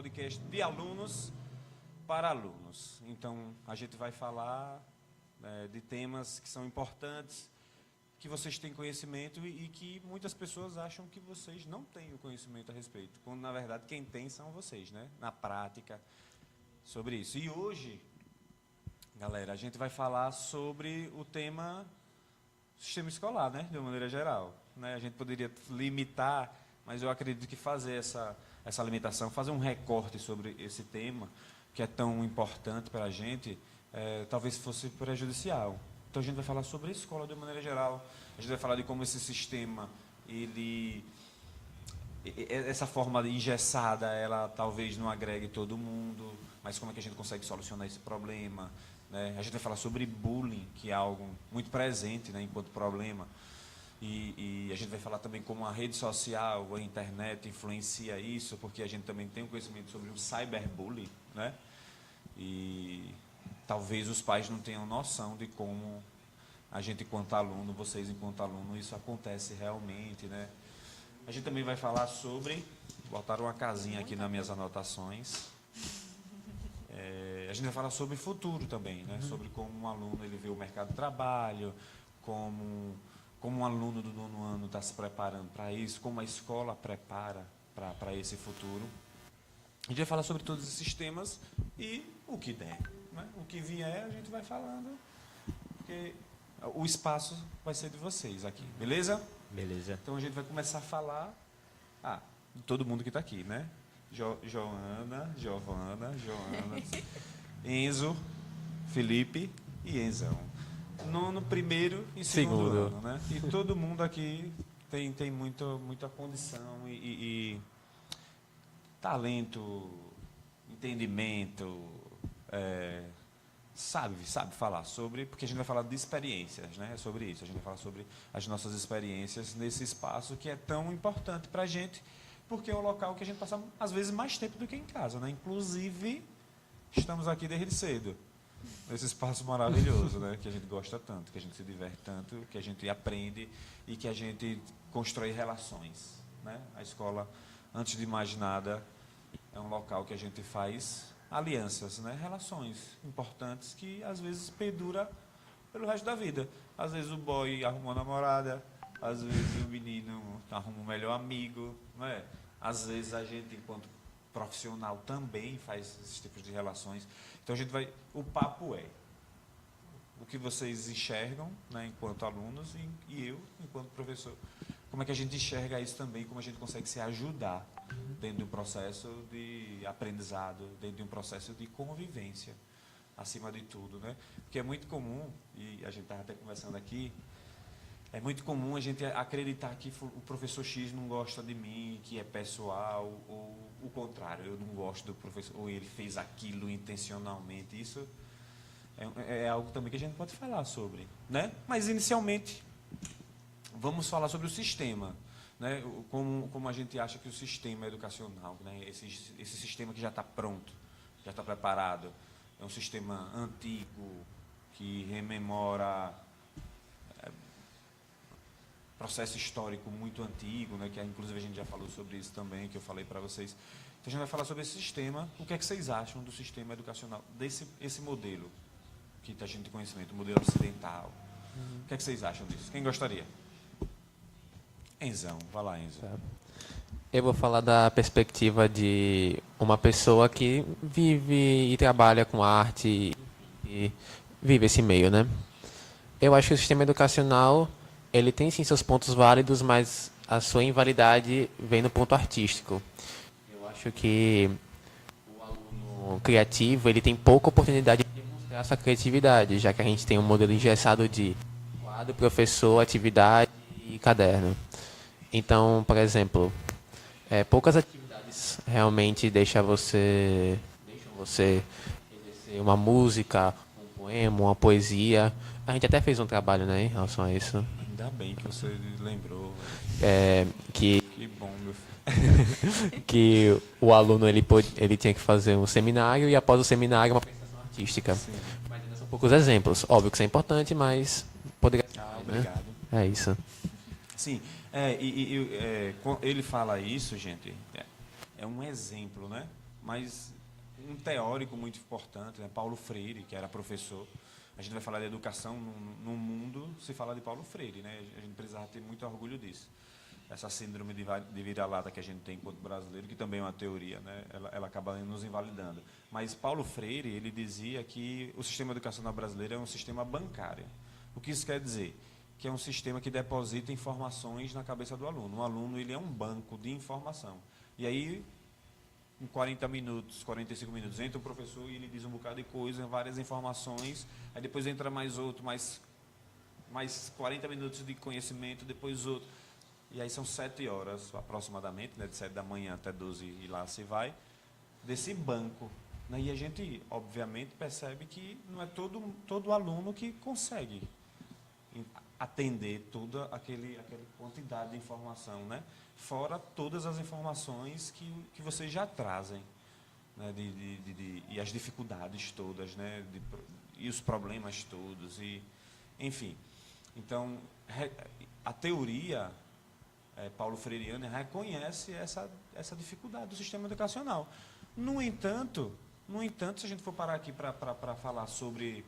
podcast de alunos para alunos. Então, a gente vai falar de temas que são importantes, que vocês têm conhecimento e que muitas pessoas acham que vocês não têm o conhecimento a respeito, quando, na verdade, quem tem são vocês, né? Na prática, sobre isso. E hoje, galera, a gente vai falar sobre o tema sistema escolar, né? De uma maneira geral, né? A gente poderia limitar, mas eu acredito que fazer essa limitação, fazer um recorte sobre esse tema, que é tão importante para a gente, talvez fosse prejudicial. Então a gente vai falar sobre a escola de uma maneira geral, a gente vai falar de como esse sistema, essa forma engessada, ela talvez não agregue todo mundo, mas como é que a gente consegue solucionar esse problema, né? A gente vai falar sobre bullying, que é algo muito presente, né, enquanto problema. E a gente vai falar também como a rede social, a internet influencia isso, porque a gente também tem um conhecimento sobre o cyberbullying, né? E talvez os pais não tenham noção de como a gente, enquanto aluno, vocês, enquanto aluno, isso acontece realmente, né? A gente também vai falar sobre... Botaram uma casinha aqui nas minhas anotações. A gente vai falar sobre futuro também, né? Sobre como um aluno ele vê o mercado de trabalho, como um aluno do 9º ano está se preparando para isso, como a escola prepara para esse futuro. A gente vai falar sobre todos esses temas e o que der, né? O que vier a gente vai falando, porque o espaço vai ser de vocês aqui, beleza? Beleza. Então a gente vai começar a falar de todo mundo que está aqui, né? Joana, Giovana, Enzo, Felipe e Enzão. No primeiro e segundo ano, né? E todo mundo aqui tem muita condição e talento, entendimento, sabe falar sobre, porque a gente vai falar de experiências, né? É sobre isso, a gente vai falar sobre as nossas experiências nesse espaço que é tão importante para a gente, porque é um local que a gente passa, às vezes, mais tempo do que em casa, né? Inclusive, estamos aqui desde cedo, nesse espaço maravilhoso, né? Que a gente gosta tanto, que a gente se diverte tanto, que a gente aprende e que a gente constrói relações, né? A escola, antes de mais nada, é um local que a gente faz alianças, né? Relações importantes que, às vezes, perdura pelo resto da vida. Às vezes o boy arruma uma namorada, às vezes o menino arruma um melhor amigo, não é? Às vezes a gente, enquanto profissional, também faz esses tipos de relações. Então a gente vai... O papo é o que vocês enxergam, né, enquanto alunos e eu, enquanto professor. Como é que a gente enxerga isso também, como a gente consegue se ajudar dentro de um processo de aprendizado, dentro de um processo de convivência, acima de tudo, né? Porque é muito comum, e a gente estava até conversando aqui, é muito comum a gente acreditar que o professor X não gosta de mim, que é pessoal, ou o contrário, eu não gosto do professor, ou ele fez aquilo intencionalmente. Isso é algo também que a gente pode falar sobre, né? Mas, inicialmente, vamos falar sobre o sistema, né? Como a gente acha que o sistema educacional, né? Esse sistema que já está pronto, já está preparado, é um sistema antigo, que rememora processo histórico muito antigo, né, que inclusive a gente já falou sobre isso também, que eu falei para vocês. Então a gente vai falar sobre esse sistema. O que é que vocês acham do sistema educacional, esse modelo que a gente tem conhecimento, o modelo ocidental? O que é que vocês acham disso? Quem gostaria? Enzão, vai lá, Enzo. Eu vou falar da perspectiva de uma pessoa que vive e trabalha com arte e vive esse meio, né? Eu acho que o sistema educacional, ele tem sim seus pontos válidos, mas a sua invalidade vem no ponto artístico. Eu acho que o aluno criativo, ele tem pouca oportunidade de demonstrar essa criatividade, já que a gente tem um modelo engessado de quadro, professor, atividade e caderno. Então, por exemplo, poucas atividades realmente deixam você exercer uma música, um poema, uma poesia. A gente até fez um trabalho, né, em relação a isso. Ainda bem que você lembrou. Que bom, meu filho. que o aluno ele tinha que fazer um seminário e após o seminário uma apresentação artística. Sim. Mas ainda são poucos exemplos. Óbvio que isso é importante, mas poderia... Obrigado. Né? É isso. Sim, ele fala isso, gente, é um exemplo, né? mas um teórico muito importante, né? Paulo Freire, que era professor. A gente vai falar de educação no mundo, se fala de Paulo Freire, né? A gente precisava ter muito orgulho disso. Essa síndrome de vira-lata que a gente tem enquanto brasileiro, que também é uma teoria, né? Ela acaba nos invalidando. Mas Paulo Freire, ele dizia que o sistema educacional brasileiro é um sistema bancário. O que isso quer dizer? Que é um sistema que deposita informações na cabeça do aluno. O aluno, ele é um banco de informação. E aí, em 40 minutos, 45 minutos, entra o professor e ele diz um bocado de coisa, várias informações, aí depois entra mais outro, mais 40 minutos de conhecimento, depois outro. E aí são 7 horas, aproximadamente, né, de 7 da manhã até 12 e lá se vai, desse banco. Né, e a gente, obviamente, percebe que não é todo aluno que consegue atender toda aquela quantidade de informação, né? Fora todas as informações que vocês já trazem, né? E as dificuldades todas, né? E os problemas todos, enfim. Então, a teoria Paulo Freiriana reconhece essa dificuldade do sistema educacional. No entanto, se a gente for parar aqui para falar sobre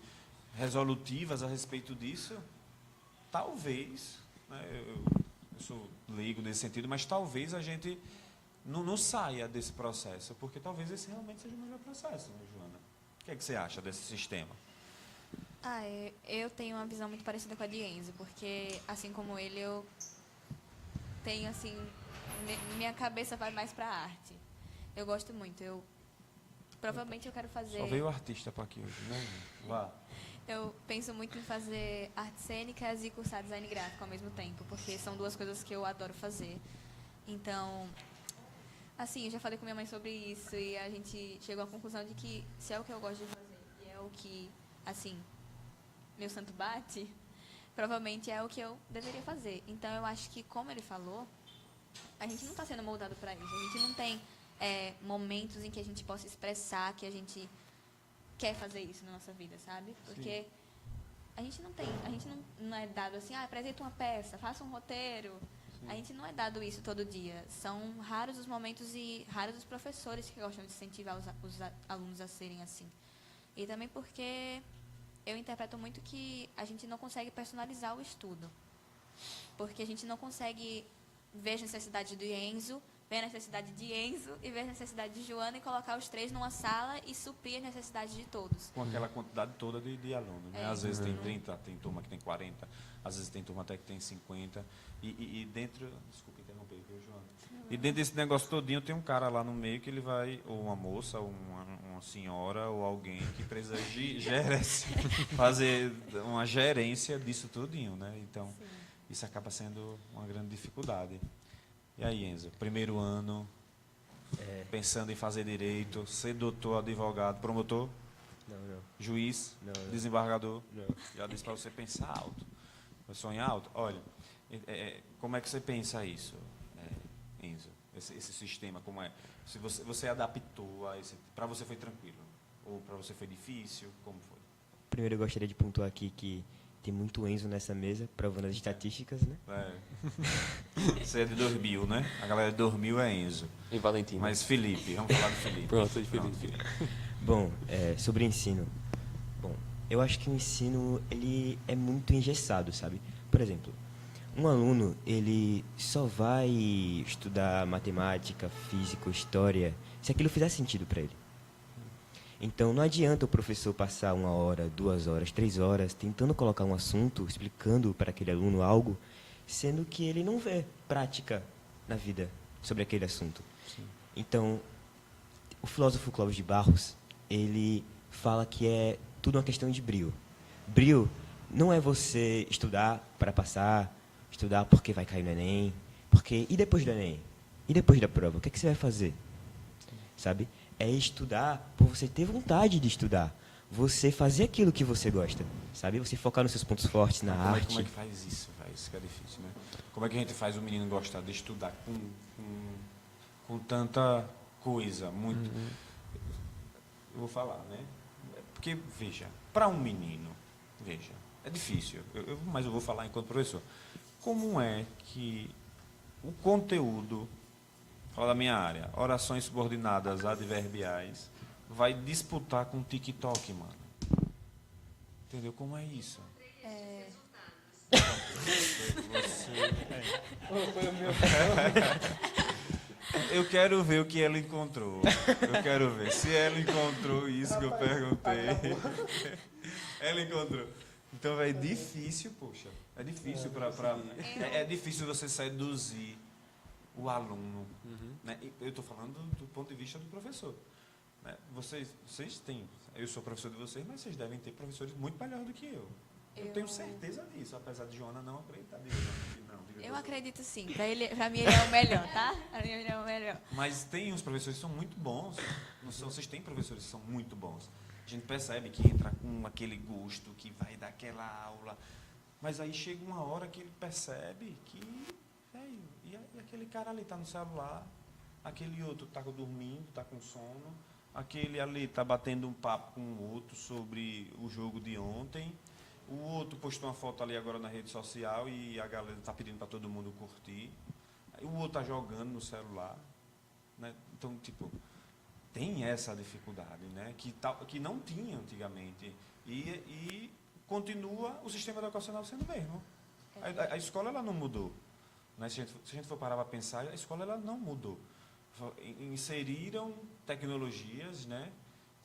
resolutivas a respeito disso, talvez, né, eu sou leigo nesse sentido, mas talvez a gente não saia desse processo, porque talvez esse realmente seja o melhor processo, né, Joana? O que é que você acha desse sistema? Eu tenho uma visão muito parecida com a de Enzo, porque, assim como ele, eu tenho, assim, minha cabeça vai mais para a arte. Eu gosto muito, provavelmente eu quero fazer... Só veio o artista para aqui hoje, né? Vá. Eu penso muito em fazer artes cênicas e cursar design gráfico ao mesmo tempo, porque são duas coisas que eu adoro fazer. Então, assim, eu já falei com minha mãe sobre isso e a gente chegou à conclusão de que se é o que eu gosto de fazer e é o que, assim, meu santo bate, provavelmente é o que eu deveria fazer. Então, eu acho que, como ele falou, a gente não está sendo moldado para isso. A gente não tem momentos em que a gente possa expressar que a gente quer fazer isso na nossa vida, sabe? Porque sim, a gente não é dado assim, apresenta uma peça, faça um roteiro. Sim. A gente não é dado isso todo dia. São raros os momentos e raros os professores que gostam de incentivar os alunos a serem assim. E também porque eu interpreto muito que a gente não consegue personalizar o estudo. Porque a gente não consegue ver as necessidades do Enzo, ver a necessidade de Enzo e ver a necessidade de Joana e colocar os três numa sala e suprir as necessidades de todos. Com aquela quantidade toda de alunos, né? Às vezes tem 30, tem turma que tem 40, às vezes tem turma até que tem 50. E dentro... Desculpa interromper, viu, Joana? E dentro desse negócio todinho tem um cara lá no meio que ele vai, ou uma moça, ou uma senhora, ou alguém que precisa fazer uma gerência disso todinho, né? Então, sim, isso acaba sendo uma grande dificuldade. E aí, Enzo, primeiro ano, pensando em fazer direito, ser doutor, advogado, promotor? Não. Juiz? Não. Desembargador? Não. Já disse para você pensar alto. Sonhar alto? Olha, como é que você pensa isso, Enzo? Esse sistema, como é? Se você adaptou a esse... Para você foi tranquilo? Ou para você foi difícil? Como foi? Primeiro eu gostaria de pontuar aqui que tem muito Enzo nessa mesa, provando as estatísticas, né? Você é de 2000, né? A galera de 2000 é Enzo. E Valentim. Mas Felipe, vamos falar do Felipe. Pronto, de Felipe. Bom, sobre ensino. Bom, eu acho que o ensino, ele é muito engessado, sabe? Por exemplo, um aluno, ele só vai estudar matemática, física, história, se aquilo fizer sentido para ele. Então, não adianta o professor passar 1 hora, 2 horas, 3 horas tentando colocar um assunto, explicando para aquele aluno algo, sendo que ele não vê prática na vida sobre aquele assunto. Sim. Então, o filósofo Clóvis de Barros, ele fala que é tudo uma questão de brio. Brio não é você estudar para passar, estudar porque vai cair no Enem, e depois do Enem? E depois da prova? O que você vai fazer? Sabe? É estudar por você ter vontade de estudar. Você fazer aquilo que você gosta, sabe? Você focar nos seus pontos fortes, na arte. Como é que faz isso, velho? Isso que é difícil, né? Como é que a gente faz o menino gostar de estudar com tanta coisa? Muito... Eu vou falar, né? Porque, veja, para um menino, é difícil, mas eu vou falar enquanto professor. Como é que o conteúdo fala da minha área, orações subordinadas adverbiais, vai disputar com o TikTok, mano. Entendeu como é isso? Eu quero ver o que ela encontrou. Eu quero ver se ela encontrou isso que eu perguntei. Ela encontrou. Então é difícil, poxa. É difícil é difícil você seduzir o aluno. Né? Eu estou falando do ponto de vista do professor. Né? Vocês têm. Eu sou professor de vocês, mas vocês devem ter professores muito melhores do que eu. Eu tenho certeza disso, apesar de Joana não acreditar. Eu acredito sim. Pra mim ele é o melhor, tá? Pra mim ele é o melhor. Mas tem uns professores que são muito bons. Vocês têm professores que são muito bons. A gente percebe que entra com aquele gosto, que vai dar aquela aula. Mas aí chega uma hora que ele percebe que, e aquele cara ali está no celular, aquele outro está dormindo, está com sono, aquele ali está batendo um papo com o outro sobre o jogo de ontem, o outro postou uma foto ali agora na rede social e a galera está pedindo para todo mundo curtir, aí o outro está jogando no celular. Né? Então, tipo, tem essa dificuldade, né? Que não tinha antigamente. E continua o sistema educacional sendo o mesmo. A escola ela não mudou. Né? Se a gente for parar para pensar, a escola ela não mudou. Inseriram tecnologias, né,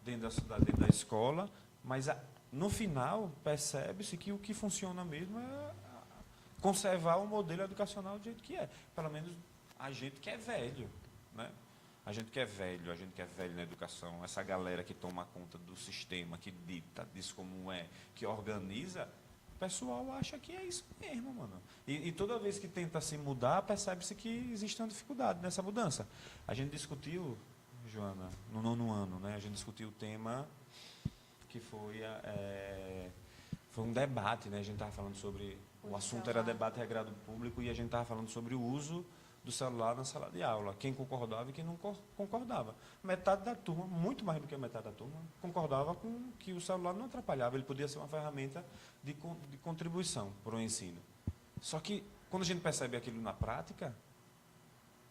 dentro da escola, mas no final percebe-se que o que funciona mesmo é conservar o modelo educacional do jeito que é. Pelo menos a gente que é velho. Né? A gente que é velho na educação, essa galera que toma conta do sistema, que dita, diz como é, que organiza, o pessoal acha que é isso mesmo, mano. E toda vez que tenta se mudar, percebe-se que existe uma dificuldade nessa mudança. A gente discutiu, Joana, no 9º ano, né? A gente discutiu o tema que foi um debate, né? A gente estava falando sobre... O assunto era debate regrado público e a gente estava falando sobre o uso do celular na sala de aula. Quem concordava e quem não concordava. Metade da turma, muito mais do que a metade da turma, concordava com que o celular não atrapalhava, ele podia ser uma ferramenta de contribuição para o ensino. Só que, quando a gente percebe aquilo na prática,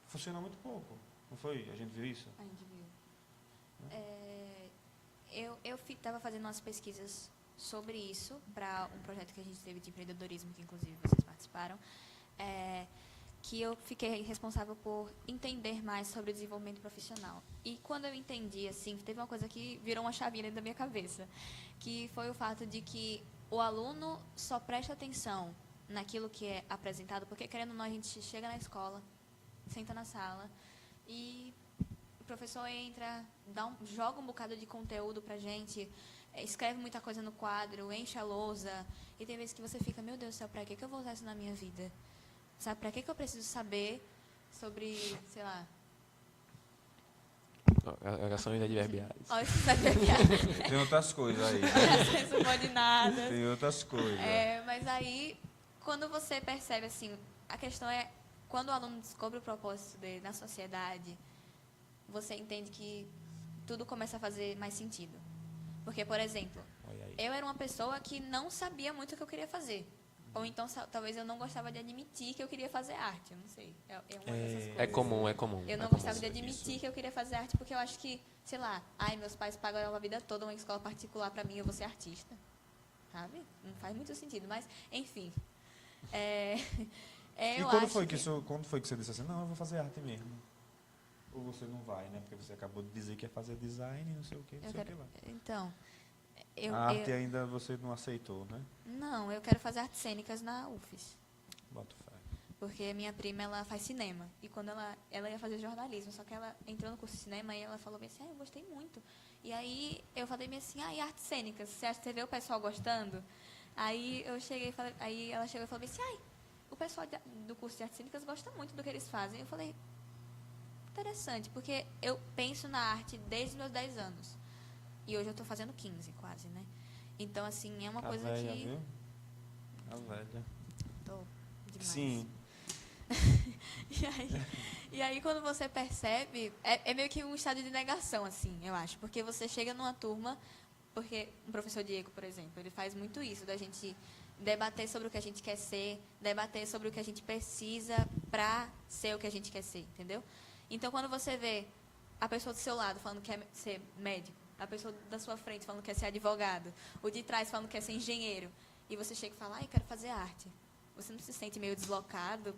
funciona muito pouco. Não foi? A gente viu isso? A gente viu. Eu estava fazendo umas pesquisas sobre isso, para um projeto que a gente teve de empreendedorismo, que inclusive vocês participaram, que eu fiquei responsável por entender mais sobre o desenvolvimento profissional. E quando eu entendi, assim, teve uma coisa que virou uma chavinha dentro da minha cabeça, que foi o fato de que o aluno só presta atenção naquilo que é apresentado, porque, querendo ou não, a gente chega na escola, senta na sala, e o professor entra, joga um bocado de conteúdo pra gente, escreve muita coisa no quadro, enche a lousa, e tem vezes que você fica, meu Deus do céu, pra que eu vou usar isso na minha vida? Sabe, pra que eu preciso saber sobre, sei lá... Orações adverbiais. Orações adverbiais. Tem outras coisas aí. Orações subordinadas. Tem outras coisas. Mas aí, quando você percebe, assim, a questão é, quando o aluno descobre o propósito dele na sociedade, você entende que tudo começa a fazer mais sentido. Porque, por exemplo, eu era uma pessoa que não sabia muito o que eu queria fazer. Ou então, talvez eu não gostava de admitir que eu queria fazer arte, eu não sei. É uma dessas coisas. É comum. Eu não gostava de admitir que eu queria fazer arte, porque eu acho que, sei lá, meus pais pagaram a vida toda uma escola particular para mim, eu vou ser artista. Sabe? Não faz muito sentido, mas, enfim. E quando foi que você disse assim, não, eu vou fazer arte mesmo? Ou você não vai, né? Porque você acabou de dizer que ia fazer design, não sei o que, não sei o que lá. Então... A arte ainda você não aceitou, né? Não, eu quero fazer artes cênicas na UFES. Boto fé. Porque minha prima, ela faz cinema. E quando ela ia fazer jornalismo, só que ela entrou no curso de cinema e ela falou bem assim, eu gostei muito. E aí eu falei bem assim, e artes cênicas? Você vê o pessoal gostando? Aí eu cheguei e falei, aí ela chegou e falou bem assim, o pessoal do curso de artes cênicas gosta muito do que eles fazem. Eu falei, interessante, porque eu penso na arte desde os meus 10 anos. E hoje eu estou fazendo 15, quase, né? Então, assim, é uma coisa velha, que... Viu? A velha. Tô demais. Sim. E aí, quando você percebe... É meio que um estado de negação, assim, eu acho. Porque você chega numa turma... Porque o professor Diego, por exemplo, ele faz muito isso, da gente debater sobre o que a gente quer ser, debater sobre o que a gente precisa para ser o que a gente quer ser, entendeu? Então, quando você vê a pessoa do seu lado falando que quer ser médico, a pessoa da sua frente falando que quer ser advogado, o de trás falando que quer ser engenheiro, e você chega e fala, eu quero fazer arte. Você não se sente meio deslocado?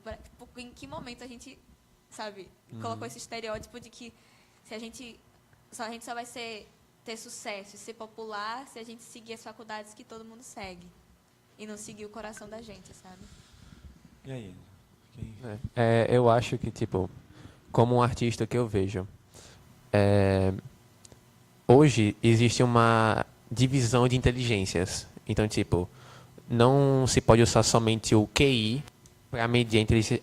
Em que momento a gente, sabe, colocou esse estereótipo de que se a gente só vai ter sucesso e ser popular se a gente seguir as faculdades que todo mundo segue e não seguir o coração da gente, sabe? E aí? Eu acho que, tipo, como um artista que eu vejo, hoje existe uma divisão de inteligências. Então, tipo, não se pode usar somente o QI para medir a inteligência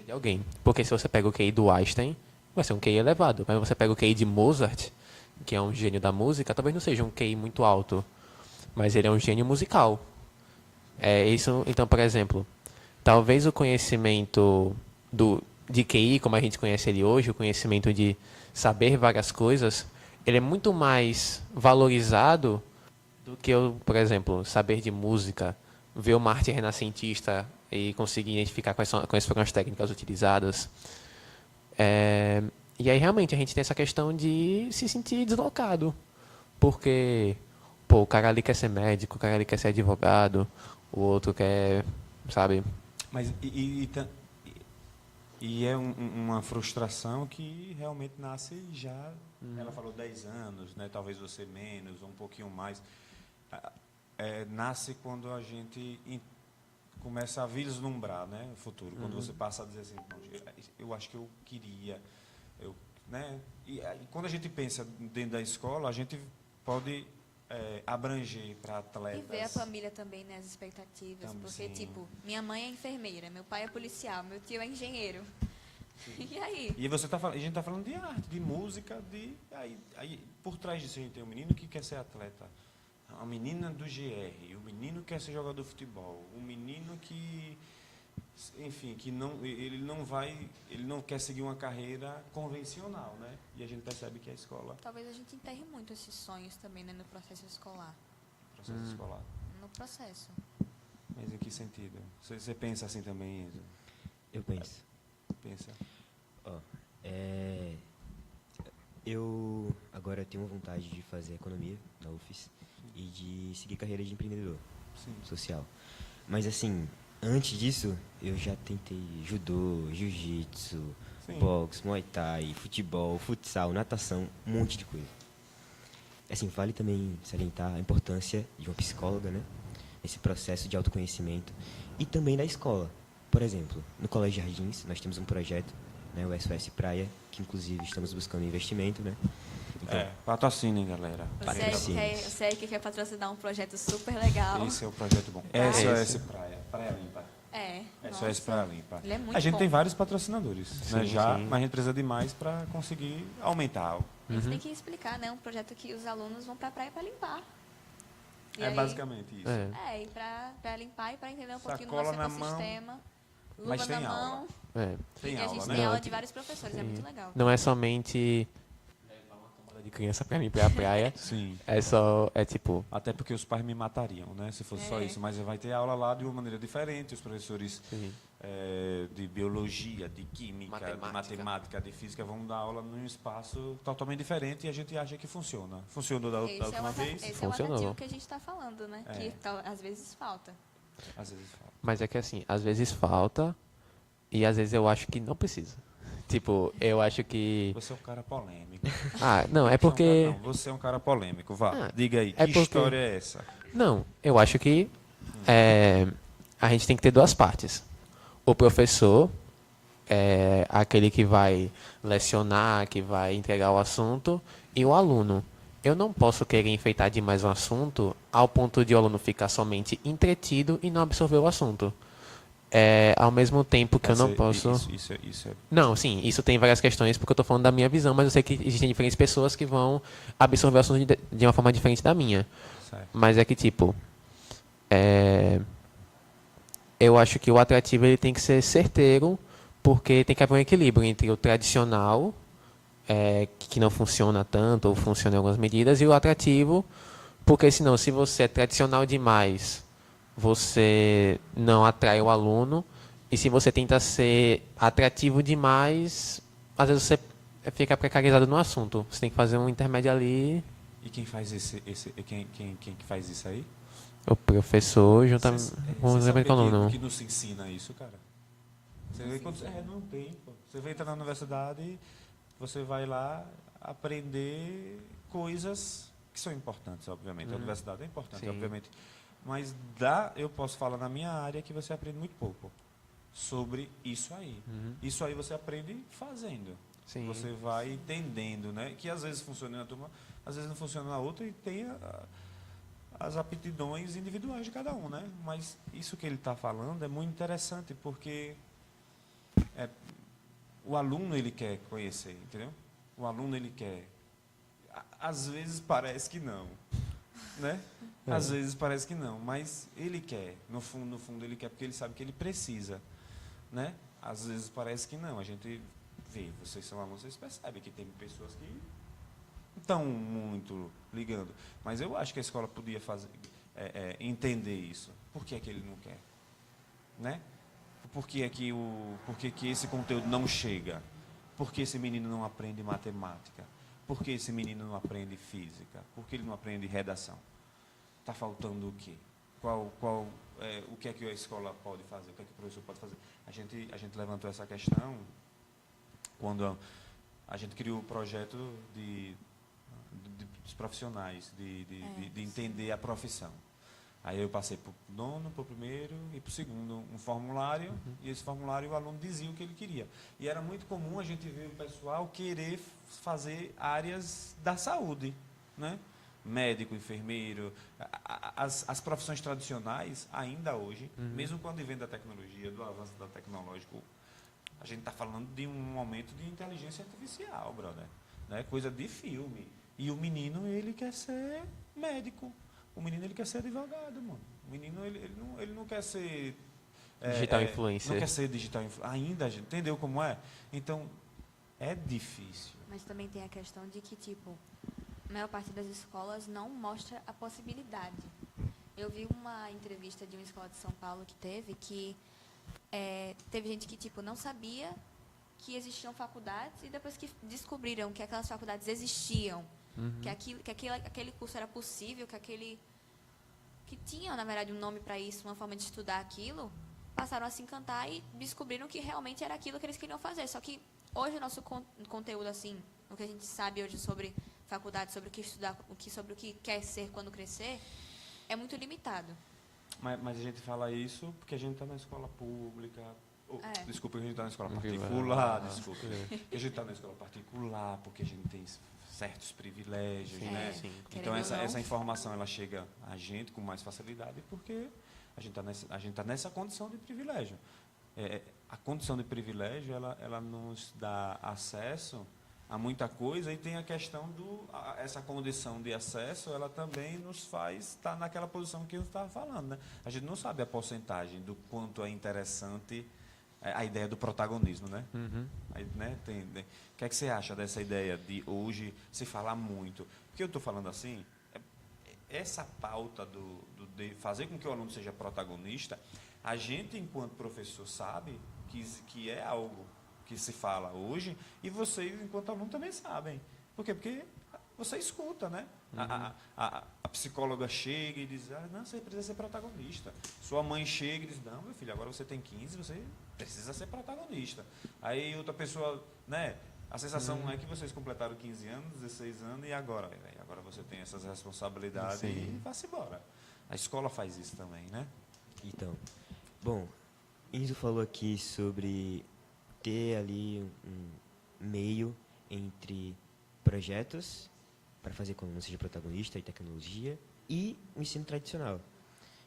de alguém. Porque se você pega o QI do Einstein, vai ser um QI elevado. Mas você pega o QI de Mozart, que é um gênio da música, talvez não seja um QI muito alto, mas ele é um gênio musical. Isso, então, por exemplo, talvez o conhecimento de QI, como a gente conhece ele hoje, o conhecimento de saber várias coisas, ele é muito mais valorizado do que, por exemplo, saber de música, ver uma arte renascentista e conseguir identificar quais foram as técnicas utilizadas. E aí, realmente, a gente tem essa questão de se sentir deslocado. Porque, o cara ali quer ser médico, o cara ali quer ser advogado, o outro quer, sabe? Mas é uma frustração que realmente nasce já, ela falou 10 anos, né? Talvez você menos, ou um pouquinho mais. Nasce quando a gente começa a vislumbrar, né, o futuro. Quando você passa a dizer assim, eu acho que eu queria... né? E quando a gente pensa dentro da escola, a gente pode abranger para atletas. E ver a família também, né, as expectativas. Também, porque, sim. tipo, minha mãe é enfermeira, meu pai é policial, meu tio é engenheiro. Sim. E aí? E a gente está falando de arte, de música, aí por trás disso a gente tem um menino que quer ser atleta, a menina do GR, o menino que quer ser jogador de futebol, o menino que, enfim, ele não quer seguir uma carreira convencional, né? E a gente percebe que a escola... Talvez a gente enterre muito esses sonhos também, né, no processo escolar. Processo escolar. No processo. Mas em que sentido? Você pensa assim também, Enzo? Eu penso. Pensa. Eu agora tenho vontade de fazer economia na UFES e de seguir carreira de empreendedor social. Mas assim, antes disso, eu já tentei judô, jiu-jitsu, boxe, muay thai, futebol, futsal, natação, um monte de coisa. Assim, vale também salientar a importância de uma psicóloga, né? Nesse processo de autoconhecimento e também da escola. Por exemplo, no Colégio Jardins, nós temos um projeto, né, o SOS Praia, que inclusive estamos buscando investimento, né? Então, patrocinem, galera. O SEC quer patrocinar um projeto super legal. Esse é o projeto bom. SOS Praia, Praia Limpa. SOS Praia Limpa. Ele é muito a gente bom. tem vários patrocinadores, né, Sim. mas a gente precisa de mais para conseguir aumentar. A gente tem que explicar, né? Um projeto que os alunos vão pra praia para limpar. E aí, basicamente isso. e pra limpar e para entender um pouquinho do Sacola nosso na mão, ecossistema. Luva mas tem na aula. mão. Tem E a aula, gente né? tem aula de vários professores, é muito legal. Não é somente levar uma tomada de criança para mim pra praia. Sim. É tipo... Até porque os pais me matariam, né? Se fosse só isso. Mas vai ter aula lá de uma maneira diferente. Os professores de biologia, de química, de matemática, de física vão dar aula num espaço totalmente diferente e a gente acha que funciona. Funcionou da última vez? Esse Funcionou. é o atrativo que a gente está falando, né? Que às vezes falta. Às vezes fala. Mas é que assim, às vezes falta e às vezes eu acho que não precisa. Tipo, eu acho que... Você é um cara polêmico. Não, é porque... Você é um cara polêmico. Vá, diga aí, é que porque- história é essa? Não, eu acho que a gente tem que ter duas partes. O professor é aquele que vai lecionar, que vai entregar o assunto, e o aluno. Eu não posso querer enfeitar demais um assunto ao ponto de o aluno ficar somente entretido e não absorver o assunto. Ao mesmo tempo que eu não posso... Isso é... Não, sim, isso tem várias questões, porque eu estou falando da minha visão, mas eu sei que existem diferentes pessoas que vão absorver o assunto de uma forma diferente da minha. Certo. Mas é que, tipo, eu acho que o atrativo ele tem que ser certeiro, porque tem que haver um equilíbrio entre o tradicional, que não funciona tanto, ou funciona em algumas medidas, e o atrativo, porque senão, se você é tradicional demais, você não atrai o aluno, e se você tenta ser atrativo demais, às vezes você fica precarizado no assunto. Você tem que fazer um intermédio ali. E quem faz quem que faz isso aí? O professor, juntamente com Você os sabe alunos. que nos ensina isso, cara? Você vê quando não tem, pô. Você vai entrar na universidade, você vai lá aprender coisas que são importantes, obviamente. A universidade é importante, Sim. obviamente. Mas eu posso falar na minha área que você aprende muito pouco sobre isso aí. Isso aí você aprende fazendo. Sim. Você vai entendendo, né? Que às vezes funciona na turma, às vezes não funciona na outra e tem as aptidões individuais de cada um, né? Mas isso que ele está falando é muito interessante porque o aluno ele quer conhecer, entendeu? O aluno ele quer. Às vezes parece que não, né? Às vezes parece que não, mas ele quer. No fundo ele quer porque ele sabe que ele precisa, né? Às vezes parece que não. A gente vê, vocês são alunos, vocês percebem que tem pessoas que não estão muito ligando. Mas eu acho que a escola podia entender isso. Por que é que ele não quer? Né? Por que é que esse conteúdo não chega? Por que esse menino não aprende matemática? Por que esse menino não aprende física? Por que ele não aprende redação? Está faltando o quê? O que é que a escola pode fazer? O que é que o professor pode fazer? A gente levantou essa questão quando a gente criou o projeto dos profissionais, de entender a profissão. Aí eu passei para o nono, para o primeiro e para o segundo um formulário, e esse formulário o aluno dizia o que ele queria. E era muito comum a gente ver o pessoal querer fazer áreas da saúde, né? Médico, enfermeiro, as profissões tradicionais, ainda hoje, mesmo com o advento da tecnologia, do avanço da tecnológico, a gente está falando de um momento de inteligência artificial, brother, né? Coisa de filme. E o menino, ele quer ser médico. O menino, ele quer ser advogado, mano. O menino, ele não quer ser... Digital influencer. Não quer ser digital influencer. Ainda, gente, entendeu como é? Então, é difícil. Mas também tem a questão de que, tipo, a maior parte das escolas não mostra a possibilidade. Eu vi uma entrevista de uma escola de São Paulo que teve gente que, tipo, não sabia que existiam faculdades e depois que descobriram que aquelas faculdades existiam, que aquele curso era possível, que tinha, na verdade, um nome para isso, uma forma de estudar aquilo, passaram a se encantar e descobriram que realmente era aquilo que eles queriam fazer. Só que hoje o nosso conteúdo, assim, o que a gente sabe hoje sobre faculdade, sobre o que estudar, sobre o que quer ser quando crescer, é muito limitado. Mas a gente fala isso porque a gente está na escola pública. Desculpa, a gente está na escola Privada. particular. Desculpa. A gente está na escola particular porque a gente tem certos privilégios, né? Sim. Então Querendo ou não. essa informação ela chega a gente com mais facilidade porque a gente está nessa condição de privilégio. A condição de privilégio ela nos dá acesso a muita coisa e tem a questão essa condição de acesso, ela também nos faz estar naquela posição que eu estava falando, né? A gente não sabe a porcentagem do quanto é interessante a ideia do protagonismo, né? Aí, né, o que é que você acha dessa ideia de hoje se falar muito? Porque eu estou falando assim, essa pauta de fazer com que o aluno seja protagonista, a gente, enquanto professor, sabe que é algo que se fala hoje, e vocês, enquanto aluno, também sabem. Por quê? Porque você escuta, né? A psicóloga chega e diz, não, você precisa ser protagonista. Sua mãe chega e diz, não, meu filho, agora você tem 15, você precisa ser protagonista. Aí outra pessoa, né? A sensação é que vocês completaram 15 anos, 16 anos, e agora? Agora você tem essas responsabilidades e vá-se embora. A escola faz isso também, né? Então, bom, Enzo falou aqui sobre ter ali um meio entre projetos para fazer com que o aluno seja protagonista e tecnologia e o ensino tradicional.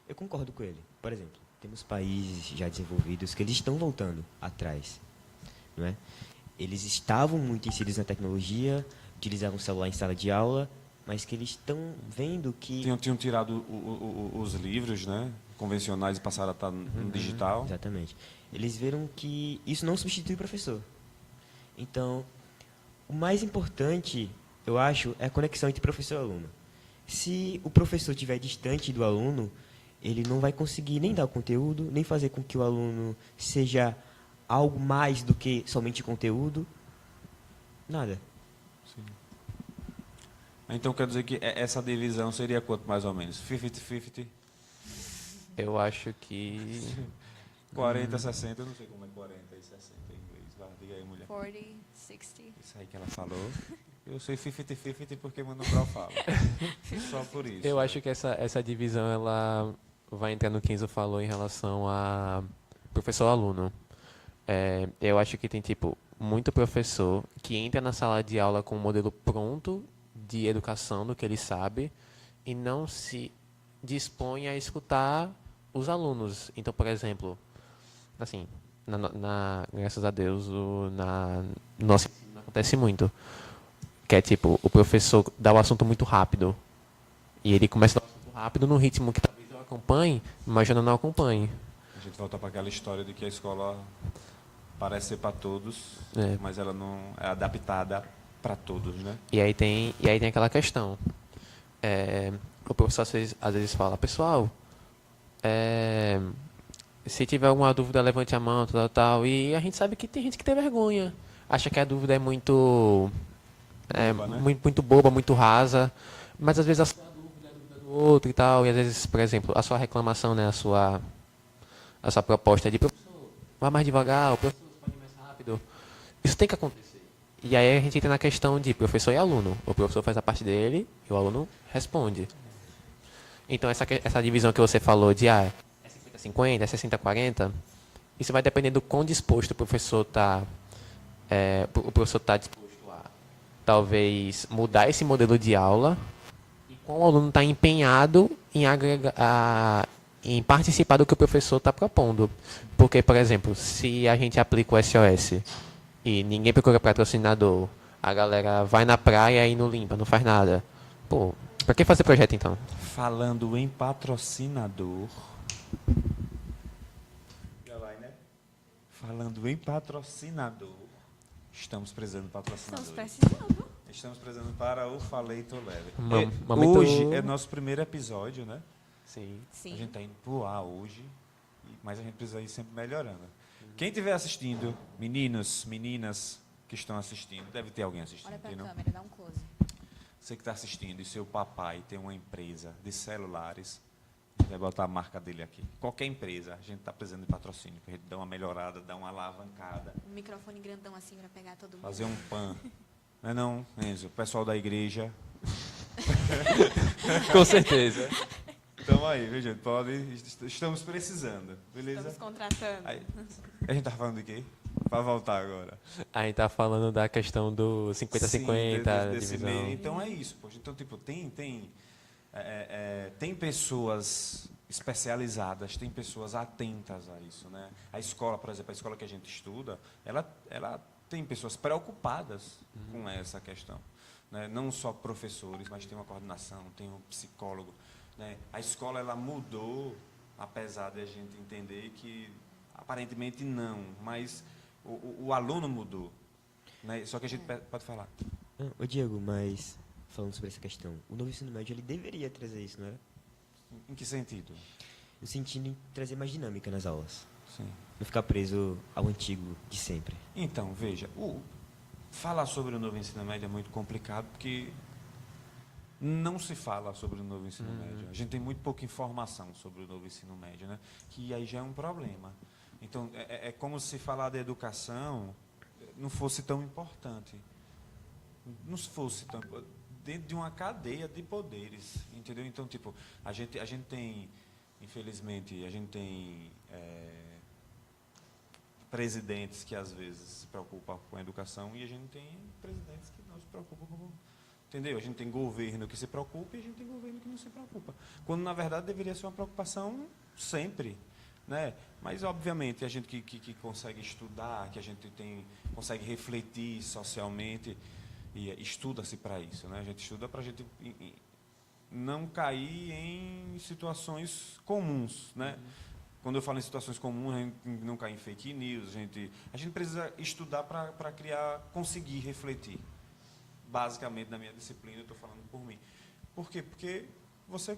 Eu concordo com ele. Por exemplo, temos países já desenvolvidos que eles estão voltando atrás, não é? Eles estavam muito inseridos na tecnologia, utilizavam o celular em sala de aula, mas que eles estão vendo que... Tinham tirado os livros, né, convencionais e passaram a estar no digital. Exatamente. Eles viram que isso não substitui o professor. Então, o mais importante, eu acho, é a conexão entre professor e aluno. Se o professor estiver distante do aluno, ele não vai conseguir nem dar o conteúdo, nem fazer com que o aluno seja algo mais do que somente conteúdo. Nada. Então quer dizer que essa divisão seria quanto mais ou menos? 50-50? Eu acho que 40, 60, eu não sei como é 40 e 60 em inglês. Vai, diga aí, mulher. 40, 60. Isso aí que ela falou. Eu sei 50-50 porque Mano Brown fala. Só por isso. eu acho que essa divisão ela vai entrar no que Enzo falou em relação a professor-aluno. Eu acho que tem tipo muito professor que entra na sala de aula com um modelo pronto de educação do que ele sabe e não se dispõe a escutar os alunos. Então, por exemplo, assim, graças a Deus, no nosso ensino acontece muito. Que é tipo, o professor dá o assunto muito rápido. E ele começa a dar o assunto rápido num ritmo que talvez eu acompanhe, mas eu não acompanhe. A gente volta para aquela história de que a escola parece ser para todos, mas ela não é adaptada para todos, né? E aí tem aquela questão. O professor às vezes fala, pessoal, se tiver alguma dúvida, levante a mão, tal. E a gente sabe que tem gente que tem vergonha. Acha que a dúvida é muito Boba, né? muito boba, muito rasa. Mas às vezes a sua dúvida é a dúvida do outro e tal. E às vezes, por exemplo, a sua reclamação, né, a sua proposta de professor, vá mais devagar, o professor pode ir mais rápido. Isso tem que acontecer. E aí a gente entra na questão de professor e aluno. O professor faz a parte dele e o aluno responde. Então essa divisão que você falou de é 50-50, é 60-40, isso vai depender do quão disposto o professor está disposto a talvez mudar esse modelo de aula e quão o aluno está empenhado em participar do que o professor está propondo. Porque, por exemplo, se a gente aplica o SOS e ninguém procura patrocinador, a galera vai na praia e não limpa, não faz nada. Pô, pra que fazer projeto então? Falando em patrocinador. Já vai, né? Falando em patrocinador. Estamos precisando de patrocinador. Estamos precisando. Estamos precisando para o Falei Tô Leve. Momento- Hoje é nosso primeiro episódio, né? Sim. A Sim. gente está indo pro ar hoje, mas a gente precisa ir sempre melhorando. Quem estiver assistindo, meninos, meninas que estão assistindo, deve ter alguém assistindo. Olha pra tem, não? câmera, dá um close. Você que está assistindo e seu papai tem uma empresa de celulares, a gente vai botar a marca dele aqui. Qualquer empresa, a gente está precisando de patrocínio, para a gente dar uma melhorada, dar uma alavancada, Um microfone grandão assim pra pegar todo mundo. fazer um pan. Não é não, Enzo? O pessoal da igreja. Com certeza. Então aí, viu, gente? Estamos precisando, beleza? Estamos contratando. Aí, a gente tá falando de quê? Para voltar agora. A gente tá falando da questão do Sim, 50-50, desse divisão. meio. Então é isso, poxa. Então, tipo, tem pessoas especializadas, tem pessoas atentas a isso, né? A escola, por exemplo, a escola que a gente estuda, ela tem pessoas preocupadas com essa questão, né? Não só professores, mas tem uma coordenação, tem um psicólogo, né? A escola ela mudou, apesar de a gente entender que aparentemente não, mas o aluno mudou, né? Só que a gente pode falar. Ô Diego, mas falando sobre essa questão, o novo ensino médio ele deveria trazer isso, não era? Em que sentido? No sentido de trazer mais dinâmica nas aulas. Sim. Não ficar preso ao antigo de sempre. Então, veja, falar sobre o novo ensino médio é muito complicado porque não se fala sobre o novo ensino médio. A gente tem muito pouca informação sobre o novo ensino médio, né? Que aí já é um problema. Então, é como se falar de educação não fosse tão importante. Não fosse tão dentro de uma cadeia de poderes, entendeu? Então, tipo, a gente tem, infelizmente, a gente tem presidentes que às vezes se preocupam com a educação e a gente tem presidentes que não se preocupam com, entendeu? A gente tem governo que se preocupa e a gente tem governo que não se preocupa. Quando na verdade deveria ser uma preocupação sempre, né? Mas obviamente a gente que consegue estudar, que a gente consegue refletir socialmente, e estuda-se para isso, né? A gente estuda para a gente não cair em situações comuns, né? Quando eu falo em situações comuns, a gente não cair em fake news, a gente precisa estudar para conseguir refletir. Basicamente, na minha disciplina, eu estou falando por mim. Por quê? Porque você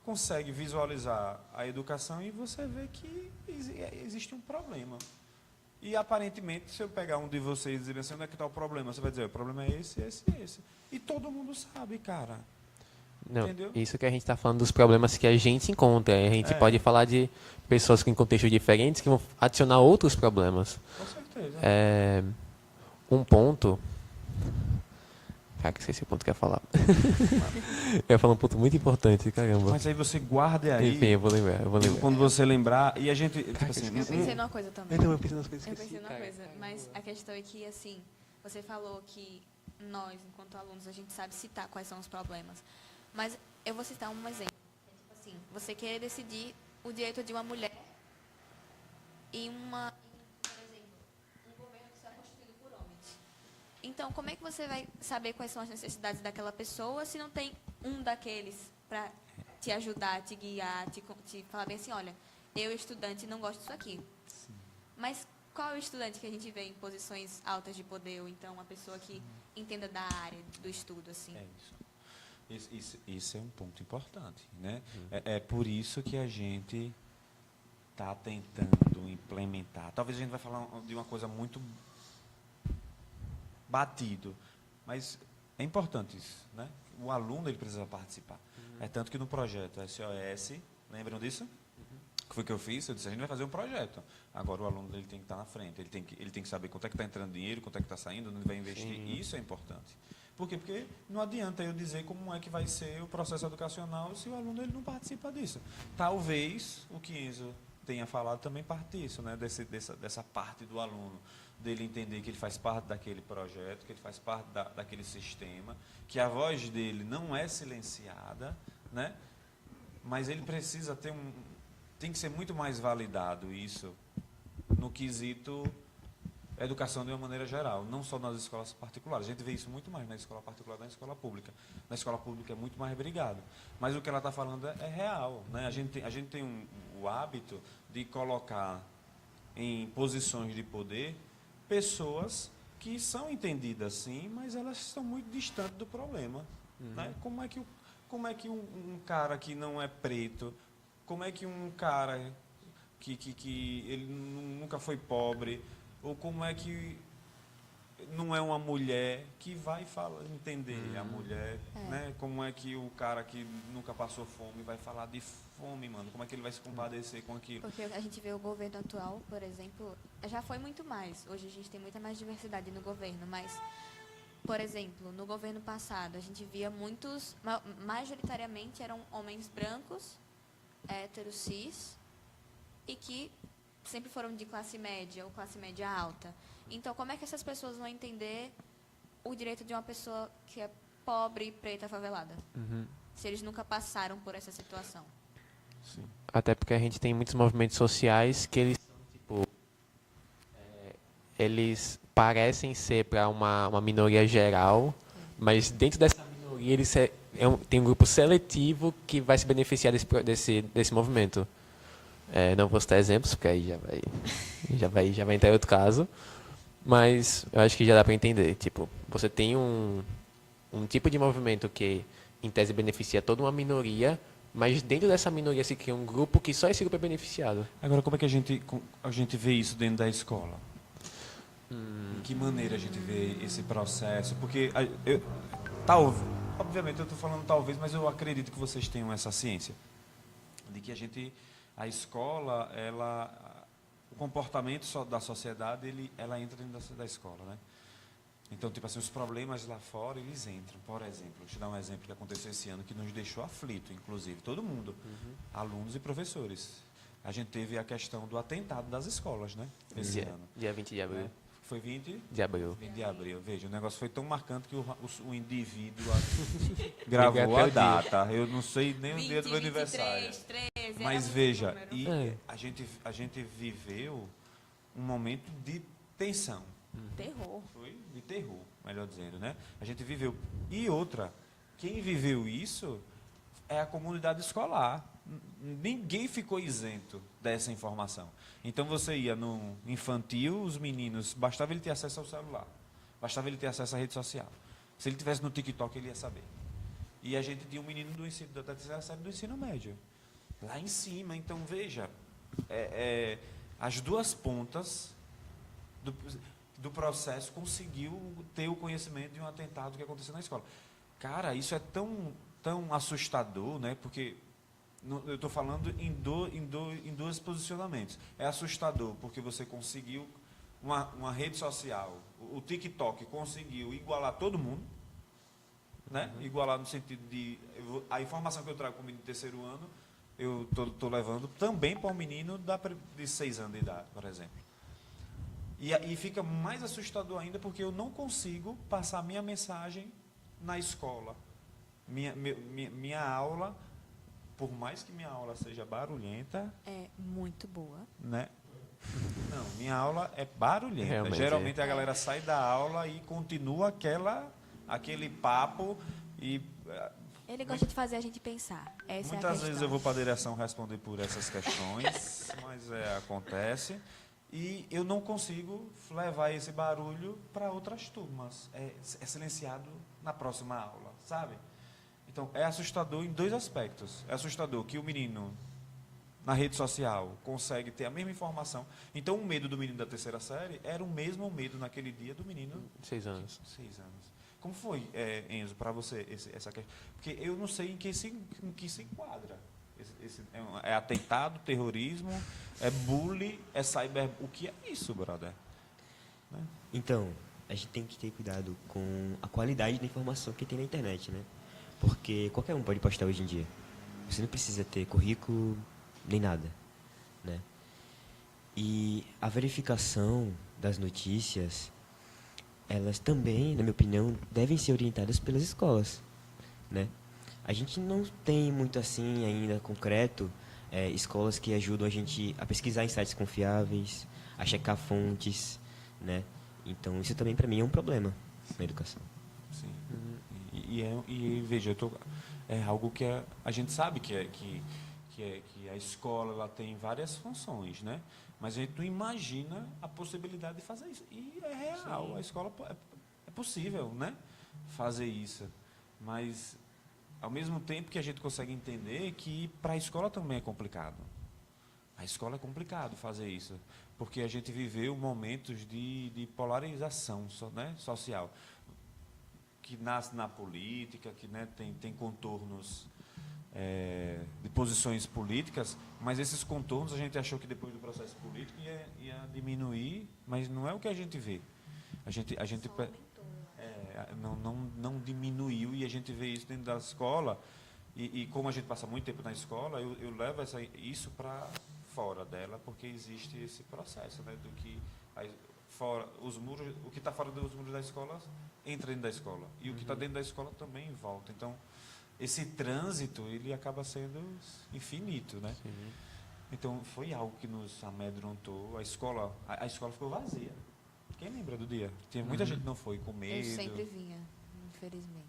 consegue visualizar a educação e você vê que existe um problema. E, aparentemente, se eu pegar um de vocês e dizer assim, onde é que está o problema? Você vai dizer, o problema é esse, esse e esse. E todo mundo sabe, cara. Não, Entendeu? isso que a gente está falando dos problemas que a gente encontra. A gente É. pode falar de pessoas com contextos diferentes que vão adicionar outros problemas. Com certeza. Um ponto... Cara, esqueci o ponto que eu ia falar. Eu ia falar um ponto muito importante, caramba. Mas aí você guarde aí. Enfim, eu vou lembrar. Quando você lembrar, e a gente, tipo assim, Eu pensei numa coisa também. Então, eu pensei nas coisas que Eu pensei numa coisa, mas a questão é que, assim, você falou que nós, enquanto alunos, a gente sabe citar quais são os problemas. Mas eu vou citar um exemplo. É tipo assim, você querer decidir o direito de uma mulher por exemplo, um governo que está constituído por homens. Então, como é que você vai saber quais são as necessidades daquela pessoa se não tem um daqueles para te ajudar, te guiar, te falar bem assim, olha, eu, estudante, não gosto disso aqui. Sim. Mas qual é o estudante que a gente vê em posições altas de poder, ou então uma pessoa que entenda da área do estudo, assim? É isso. Isso é um ponto importante, né? É por isso que a gente está tentando implementar. Talvez a gente vai falar de uma coisa muito batido, mas é importante isso, né? O aluno ele precisa participar. É tanto que no projeto SOS, lembram disso? Que foi o que eu fiz? Eu disse, a gente vai fazer um projeto. Agora o aluno ele tem que estar na frente, ele tem que saber quanto é que está entrando dinheiro, quanto é que está saindo, onde ele vai investir. Sim. Isso é importante. Por quê? Porque não adianta eu dizer como é que vai ser o processo educacional se o aluno ele não participa disso. Talvez o que Enzo tenha falado também parte disso, né? Dessa parte do aluno, dele entender que ele faz parte daquele projeto, que ele faz parte daquele sistema, que a voz dele não é silenciada, né? Mas ele precisa tem que ser muito mais validado isso no quesito educação de uma maneira geral, não só nas escolas particulares. A gente vê isso muito mais na escola particular do que na escola pública. Na escola pública é muito mais brigado. Mas o que ela está falando é real, né? A gente tem o hábito de colocar em posições de poder pessoas que são entendidas sim, mas elas estão muito distantes do problema. Né? Como é que um cara que não é preto, como é que um cara que ele nunca foi pobre, ou como é que não é uma mulher que vai entender a mulher, né? Como é que o cara que nunca passou fome vai falar de fome, mano? Como é que ele vai se compadecer com aquilo? Porque a gente vê o governo atual, por exemplo, já foi muito mais. Hoje a gente tem muita mais diversidade no governo, mas, por exemplo, no governo passado, a gente via majoritariamente eram homens brancos, héteros, cis, e que sempre foram de classe média ou classe média alta. Então, como é que essas pessoas vão entender o direito de uma pessoa que é pobre, preta, favelada? Se eles nunca passaram por essa situação. Sim. Até porque a gente tem muitos movimentos sociais que eles são, tipo, eles parecem ser para uma minoria geral, mas dentro dessa minoria eles tem um grupo seletivo que vai se beneficiar desse movimento. Não vou citar exemplos, porque aí já vai entrar em outro caso, mas eu acho que já dá para entender. Tipo, você tem um tipo de movimento que, em tese, beneficia toda uma minoria, mas dentro dessa minoria se cria um grupo que só esse grupo é beneficiado. Agora, como é que a gente vê isso dentro da escola? De que maneira a gente vê esse processo? Porque, obviamente, eu estou falando talvez, mas eu acredito que vocês tenham essa ciência. De que a escola, o comportamento da sociedade, ela entra dentro da escola, né? Então, tipo assim, os problemas lá fora, eles entram. Por exemplo, deixa eu dar um exemplo que aconteceu esse ano, que nos deixou aflito, inclusive, todo mundo, alunos e professores. A gente teve a questão do atentado das escolas, né? Esse ano. Dia 20 de abril. Né? Foi 20 De abril. de abril. Veja, o negócio foi tão marcante que o indivíduo gravou até a o dia. data. Eu não sei nem o 20, dia do meu aniversário. 23, 13, Mas era veja, muito número. e a gente viveu um momento de tensão. Terror. Foi de terror, melhor dizendo, né? A gente viveu. E outra, quem viveu isso é a comunidade escolar. Ninguém ficou isento dessa informação. Então você ia no infantil, os meninos, bastava ele ter acesso ao celular, bastava ele ter acesso à rede social. Se ele tivesse no TikTok, ele ia saber. E a gente tinha um menino da terceira série do ensino médio, lá em cima. Então veja, as duas pontas do, do processo, conseguiu ter o conhecimento de um atentado que aconteceu na escola. Cara, isso é tão assustador, né? Porque eu estou falando em dois posicionamentos. É assustador porque você conseguiu uma rede social, o TikTok conseguiu igualar todo mundo, né? Igualar no sentido de a informação que eu trago para o menino de terceiro ano, eu estou levando também para um menino de 6 anos de idade, por exemplo. E fica mais assustador ainda porque eu não consigo passar minha mensagem na escola. Minha aula, por mais que minha aula seja barulhenta... É muito boa. Né? Não, minha aula é barulhenta. Realmente, geralmente a galera sai da aula e continua aquele papo e... Ele gosta de fazer a gente pensar. Essa é a Muitas questão. vezes eu vou para a direção responder por essas questões, mas acontece. E eu não consigo levar esse barulho para outras turmas. É silenciado na próxima aula, sabe? Então, é assustador em dois aspectos. É assustador que o menino, na rede social, consegue ter a mesma informação. Então, o medo do menino da terceira série era o mesmo medo naquele dia do menino... 6 anos. 6 anos. Como foi, Enzo, para você essa questão? Porque eu não sei em que se enquadra. É atentado, terrorismo, é bullying, é cyber... O que é isso, brother? Né? Então, a gente tem que ter cuidado com a qualidade da informação que tem na internet, né? Porque qualquer um pode postar hoje em dia. Você não precisa ter currículo nem nada, né? E a verificação das notícias, elas também, na minha opinião, devem ser orientadas pelas escolas, né? A gente não tem muito assim ainda concreto escolas que ajudam a gente a pesquisar em sites confiáveis, a checar fontes, né? Então isso também para mim é um problema na educação. Sim. E veja, é algo que a gente sabe que a escola ela tem várias funções, né? Mas a gente não imagina a possibilidade de fazer isso. E é real, sim. A escola é possível, né? Fazer isso. Mas ao mesmo tempo que a gente consegue entender que para a escola também é complicado. A escola é complicado fazer isso, porque a gente viveu momentos de polarização, né, social, que nasce na política, que, né, tem contornos de posições políticas, mas esses contornos a gente achou que depois do processo político ia diminuir, mas não é o que a gente vê. A gente não diminuiu e a gente vê isso dentro da escola e como a gente passa muito tempo na escola, eu levo isso para fora dela, porque existe esse processo, né, do que o que está fora dos muros da escola entra dentro da escola e o que está dentro da escola também volta. Então esse trânsito ele acaba sendo infinito, né? Sim. Então foi algo que nos amedrontou. A escola ficou vazia. Quem lembra do dia? Tinha muita gente que não foi com medo. Eu sempre vinha, infelizmente.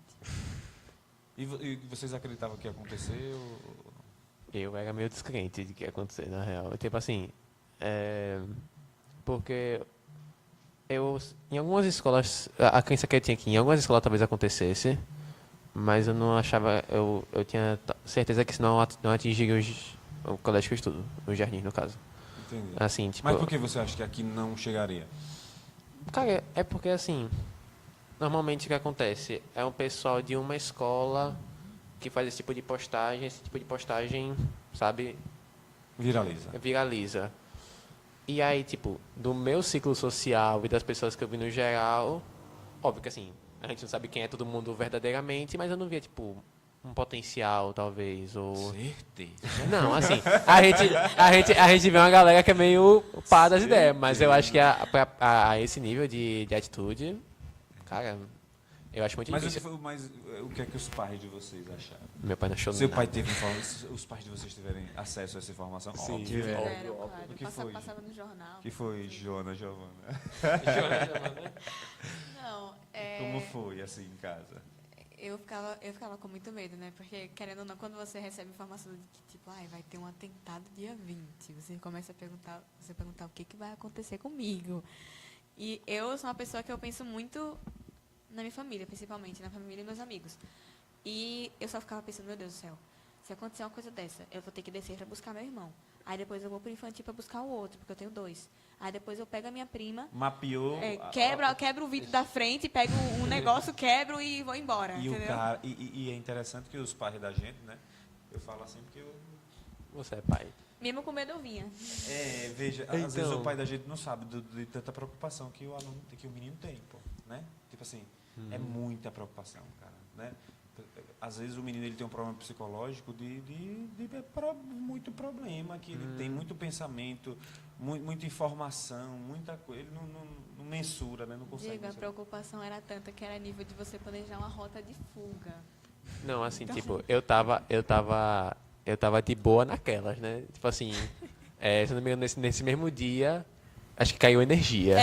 E vocês acreditavam que ia acontecer? Eu era meio descrente de que ia acontecer, na real. Tipo assim, porque em algumas escolas, a crença que eu tinha aqui, em algumas escolas talvez acontecesse, mas eu não achava, eu tinha certeza que isso não atingiria o colégio que eu estudo, o jardim, no caso. Entendi. Assim, tipo, mas por que você acha que aqui não chegaria? Cara, é porque assim, normalmente o que acontece é um pessoal de uma escola que faz esse tipo de postagem, sabe? Viraliza. E aí, tipo, do meu ciclo social e das pessoas que eu vi no geral, óbvio que assim, a gente não sabe quem é todo mundo verdadeiramente, mas eu não via, tipo, um potencial, talvez, ou... Certeza. Não, assim, a gente vê uma galera que é meio pá das ideias, mas eu acho que a esse nível de atitude, cara, eu acho muito difícil. Mas o que é que os pais de vocês acharam? Meu pai não achou Seu nada. pai teve informação, os pais de vocês tiverem acesso a essa informação? Sim, óbvio. Tiveram, claro. O que foi? Passava no jornal. O que foi, Giovana? Não, Como foi, assim, em casa? Eu ficava com muito medo, né? Porque, querendo ou não, quando você recebe informação de que, tipo, vai ter um atentado dia 20, você começa a perguntar o que vai acontecer comigo. E eu sou uma pessoa que eu penso muito na minha família, principalmente, na família e meus amigos. E eu só ficava pensando, meu Deus do céu, se acontecer uma coisa dessa, eu vou ter que descer para buscar meu irmão. Aí depois eu vou pro infantil para buscar o outro, porque eu tenho 2. Aí depois eu pego a minha prima, Mapeou. quebro o vidro da frente, pego um negócio, quebro e vou embora, E, entendeu? o cara, e é interessante que os pais da gente, né? Eu falo assim porque eu. Você é pai. Mesmo com medo eu vinha. Veja, Então- às vezes o pai da gente não sabe de tanta preocupação que o aluno, que o menino tem, pô, né? Tipo assim, é muita preocupação, cara, né? Às vezes o menino ele tem um problema psicológico muito problema, que ele tem muito pensamento, muita informação, muita coisa, ele não mensura, né? Não consegue Digo, a mensurar. preocupação era tanta que era nível de você planejar uma rota de fuga. Não, assim, Então- tipo, eu tava de boa naquelas, né? Tipo assim, se eu não me engano, nesse mesmo dia, acho que caiu energia.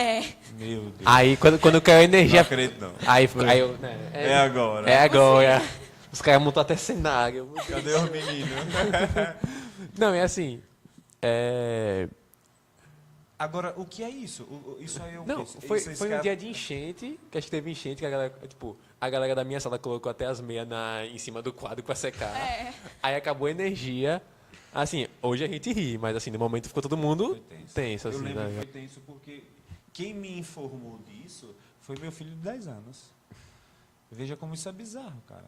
Meu Deus. Aí, quando caiu a energia... Não acredito, não. Aí eu... Né, É agora. É agora. Os caras montam até cenário. Cadê os meninos? Não, é assim... Agora, o que é isso? Isso aí é o Não, quê? foi Esses um caras- dia de enchente, que acho que teve enchente, que a galera da minha sala colocou até as meias em cima do quadro pra secar. Aí acabou a energia. Assim, hoje a gente ri, mas assim, no momento ficou todo mundo Foi tenso. tenso, assim, Eu lembro que né? foi tenso porque quem me informou disso foi meu filho de 10 anos. Veja como isso é bizarro, cara.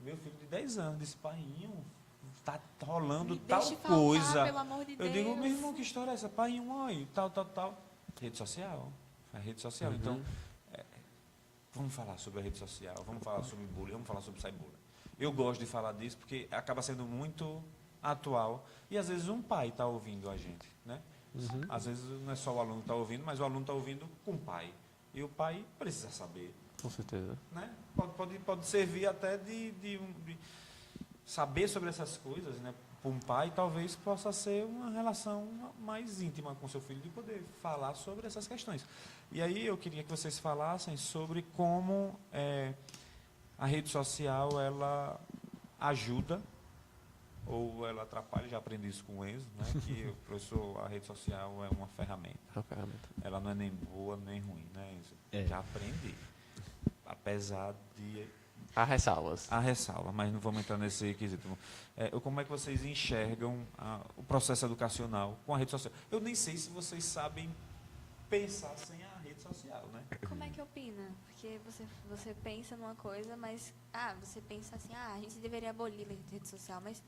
Meu filho de 10 anos disse, painho, tá rolando Me tal deixe faltar, coisa. pelo amor de Eu digo, Deus. meu irmão, que história é essa? Painho, olha, tal. Rede social. É rede social. Então, vamos falar sobre a rede social, vamos falar sobre bullying, vamos falar sobre cyberbullying. Eu gosto de falar disso porque acaba sendo muito atual e às vezes um pai está ouvindo a gente, né? Às vezes não é só o aluno que está ouvindo, mas o aluno está ouvindo com o pai. E o pai precisa saber, Com certeza. né? Pode servir até de saber sobre essas coisas, né? Para um pai talvez possa ser uma relação mais íntima com seu filho, de poder falar sobre essas questões. E aí eu queria que vocês falassem sobre como a rede social ela ajuda ou ela atrapalha. Já aprendi isso com o Enzo, né? Que professor, a rede social é uma ferramenta. É uma ferramenta. Ela não é nem boa nem ruim, né, Enzo? É. Já aprendi. Apesar de Há ressalvas. a ressalva, mas não vamos entrar nesse requisito. Como é que vocês enxergam o processo educacional com a rede social? Eu nem sei se vocês sabem pensar sem a rede social, né? Como é que opina? Porque você pensa numa coisa, mas... você pensa assim, a gente deveria abolir a rede social, mas...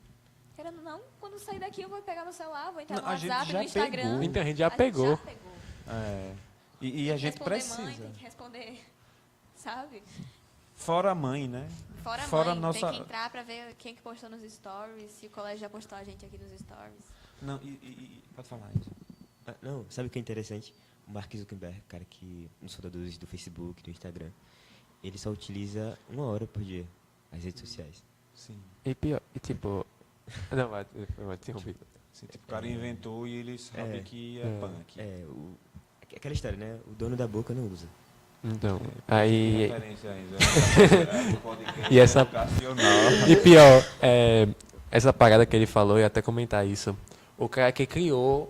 Querendo ou não, quando sair daqui eu vou pegar meu celular, vou entrar Não, no a gente WhatsApp, já no Instagram. pegou. Então a gente já pegou. E a gente Responder precisa. mãe, tem que responder, sabe? Fora a mãe, né? Fora a mãe, nossa... tem que entrar pra ver quem que postou nos stories, se o colégio já postou a gente aqui nos stories. Não, pode falar isso. Não, sabe o que é interessante? O Mark Zuckerberg, cara, que um dos fundadores do Facebook, do Instagram, ele só utiliza 1 hora por dia as redes sociais. Sim. E pior, e tipo... Não, vai interromper. Assim, tipo, o cara inventou e ele sabe que é punk. Aquela história, né? O dono da boca não usa. Então, Que aí... referência ainda. E essa- Educacional. E pior, essa parada que ele falou, eu ia até comentar isso. O cara que criou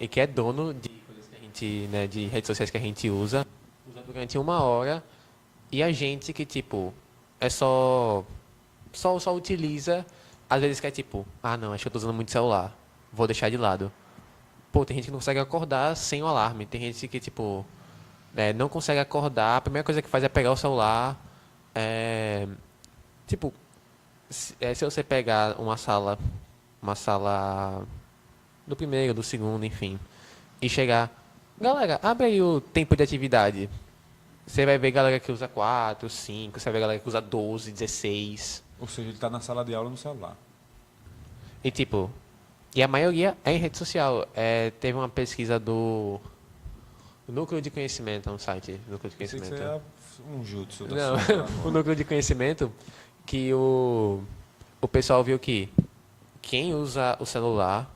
e que é dono de coisas que a gente, né, de redes sociais que a gente usa durante 1 hora, e a gente que, tipo, só utiliza, às vezes que é tipo, não, acho que eu tô usando muito celular, vou deixar de lado. Pô, tem gente que não consegue acordar sem o alarme, tem gente que, tipo, não consegue acordar, a primeira coisa que faz é pegar o celular, tipo, se você pegar uma sala do primeiro, do segundo, enfim, e chegar, galera, abre aí o tempo de atividade. Você vai ver galera que usa 4, 5, você vai ver galera que usa 12, 16. Ou seja, ele está na sala de aula no celular. E tipo, e a maioria é em rede social. Teve uma pesquisa do Núcleo de Conhecimento, um site, Núcleo de Pensei que Conhecimento. isso é um jutsu da Não, sua o Núcleo de Conhecimento, que o pessoal viu que quem usa o celular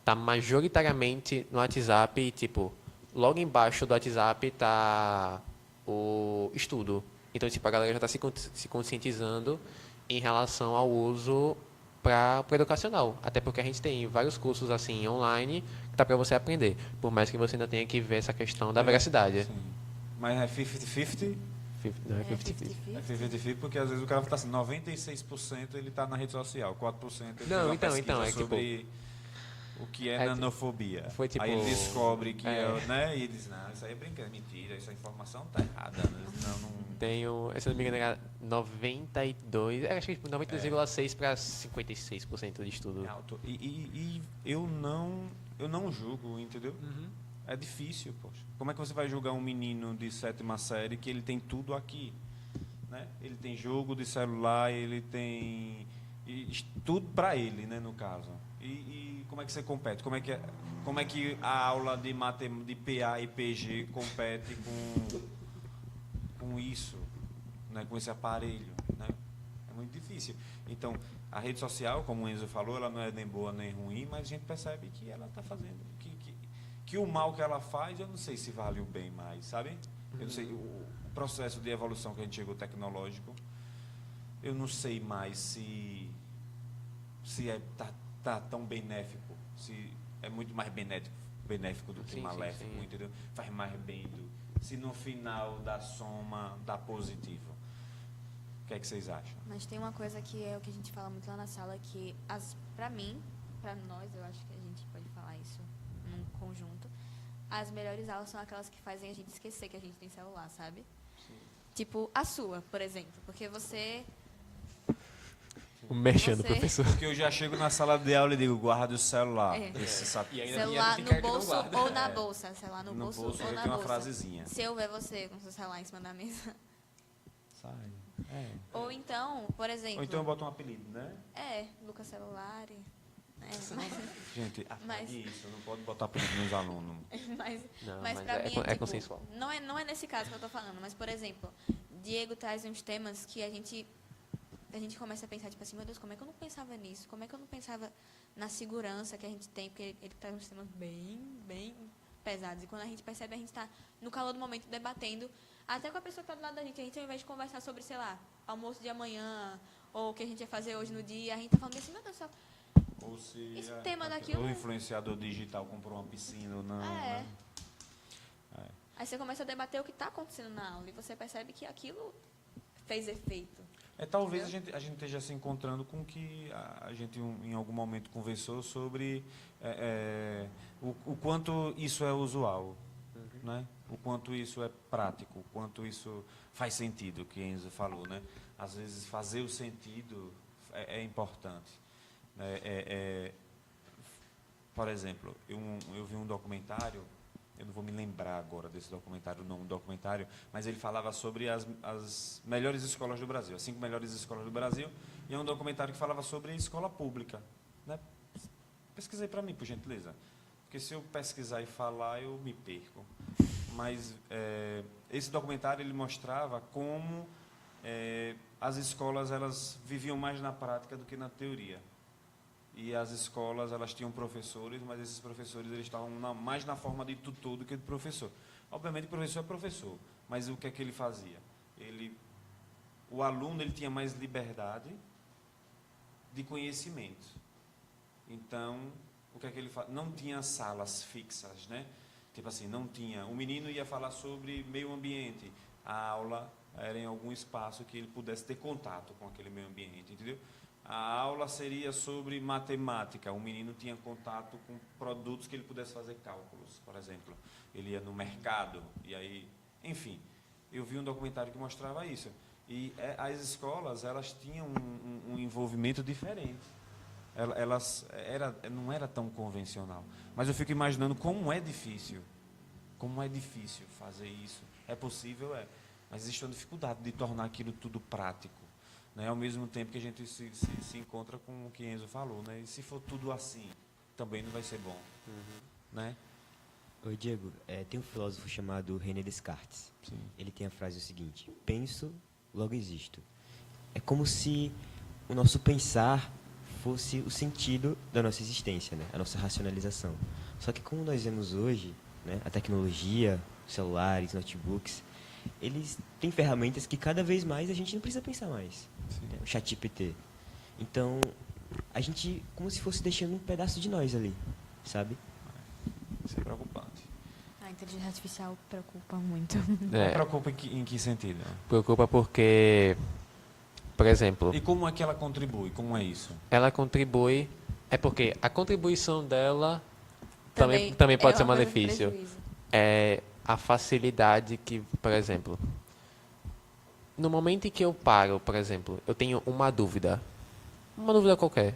tá majoritariamente no WhatsApp e, tipo, logo embaixo do WhatsApp tá o estudo. Então, tipo, a galera já está se conscientizando em relação ao uso para o educacional. Até porque a gente tem vários cursos assim online que tá para você aprender. Por mais que você ainda tenha que ver essa questão da veracidade. Sim. Mas é 50-50? Não é É 50-50. É 50-50 porque às vezes o cara está assim, 96% ele está na rede social, 4% ele Não, fez uma então, pesquisa é que, sobre o que é é, nanofobia. foi tipo- Aí ele descobre que é. né? E ele diz, não, isso aí é brincadeira, mentira, essa informação tá errada. Né? Não. Tenho, se não me engano, era 92, acho que tipo 92,6 para 56% de estudo. É alto. E eu não julgo, entendeu? É difícil, poxa. Como é que você vai julgar um menino de 7ª série que ele tem tudo aqui? Né? Ele tem jogo de celular, ele tem tudo para ele, né, no caso. E como é que você compete? Como é que a aula de de PA e PG compete com isso, né, com esse aparelho, né? É muito difícil. Então, a rede social, como o Enzo falou, ela não é nem boa nem ruim, mas a gente percebe que ela está fazendo que o mal que ela faz, eu não sei se vale o bem mais, sabe? Eu não sei o processo de evolução que a gente chegou tecnológico, eu não sei mais se tá tão benéfico, se é muito mais benéfico do que Sim, maléfico, sim. entendeu? Faz mais bem se no final da soma dá positivo. O que é que vocês acham? Mas tem uma coisa que é o que a gente fala muito lá na sala, que pra mim, pra nós, eu acho que a gente pode falar isso num conjunto, as melhores aulas são aquelas que fazem a gente esquecer que a gente tem celular, sabe? Sim. Tipo, a sua, por exemplo. Porque você... O mexendo, Você- professor. Porque eu já chego na sala de aula e digo, guarda o celular. É. Esse sabe. celular no bolso ou na bolsa. Celular no, No bolso, bolso ou eu na tenho uma bolsa. frasezinha. Se eu ver você com seu celular em cima da mesa. Sai. É. Ou então, por exemplo... Ou então eu boto um apelido, né? Lucas Celular. Gente, Mas- apague isso, não pode botar apelido nos alunos. Mas, Não, mas mas pra mim é tipo, consensual. não é nesse caso que eu tô falando, mas, por exemplo, Diego traz uns temas que a gente começa a pensar, tipo assim, meu Deus, como é que eu não pensava nisso? Como é que eu não pensava na segurança que a gente tem? Porque ele traz uns temas bem, bem pesados. E quando a gente percebe, a gente está no calor do momento debatendo, até com a pessoa que está do lado da gente. A gente, ao invés de conversar sobre, sei lá, almoço de amanhã, ou o que a gente vai fazer hoje no dia, a gente está falando assim, meu Deus do céu, Ou se esse tema daqui... o influenciador digital comprou uma piscina ou não. É. Né? Aí você começa a debater o que está acontecendo na aula e você percebe que aquilo fez efeito. Talvez a gente esteja se encontrando com que a gente em algum momento conversou sobre o quanto isso é usual, né? O quanto isso é prático, o quanto isso faz sentido, que Enzo falou, né? Às vezes fazer o sentido é importante. Por exemplo, eu vi um documentário, eu não vou me lembrar agora desse documentário, o nome do documentário, mas ele falava sobre as melhores escolas do Brasil, as 5 melhores escolas do Brasil, e é um documentário que falava sobre escola pública. Né? Pesquisei para mim, por gentileza, porque se eu pesquisar e falar, eu me perco. Mas esse documentário ele mostrava como as escolas elas viviam mais na prática do que na teoria. E as escolas elas tinham professores, mas esses professores eles estavam mais na forma de tutor do que de professor. Obviamente, o professor é professor, mas o que é que ele fazia? O aluno ele tinha mais liberdade de conhecimento. Então, o que é que ele fazia? Não tinha salas fixas, né? Tipo assim, não tinha. O menino ia falar sobre meio ambiente. A aula era em algum espaço que ele pudesse ter contato com aquele meio ambiente, entendeu? A aula seria sobre matemática. O menino tinha contato com produtos que ele pudesse fazer cálculos, por exemplo. Ele ia no mercado e aí, enfim, eu vi um documentário que mostrava isso. E as escolas, elas tinham um envolvimento diferente. Não era tão convencional. Mas eu fico imaginando como é difícil fazer isso. É possível, mas existe uma dificuldade de tornar aquilo tudo prático. Né? Ao mesmo tempo que a gente se encontra com o que Enzo falou, né? E se for tudo assim, também não vai ser bom. Né? Oi, Diego, tem um filósofo chamado René Descartes. Sim. Ele tem a frase o seguinte: penso, logo existo. É como se o nosso pensar fosse o sentido da nossa existência, né? A nossa racionalização. Só que como nós vemos hoje, né? A tecnologia, celulares, notebooks, eles têm ferramentas que cada vez mais a gente não precisa pensar mais. Né? O ChatGPT. Então, a gente como se fosse deixando um pedaço de nós ali, sabe? Isso é preocupante. A inteligência artificial preocupa muito. É, Preocupa em que sentido? preocupa porque, por exemplo, E como é que ela contribui? Como é isso? ela contribui. É porque a contribuição dela também pode é ser uma um coisa de malefício. prejuízo. É a facilidade que, por exemplo, no momento em que eu paro, por exemplo, eu tenho uma dúvida qualquer,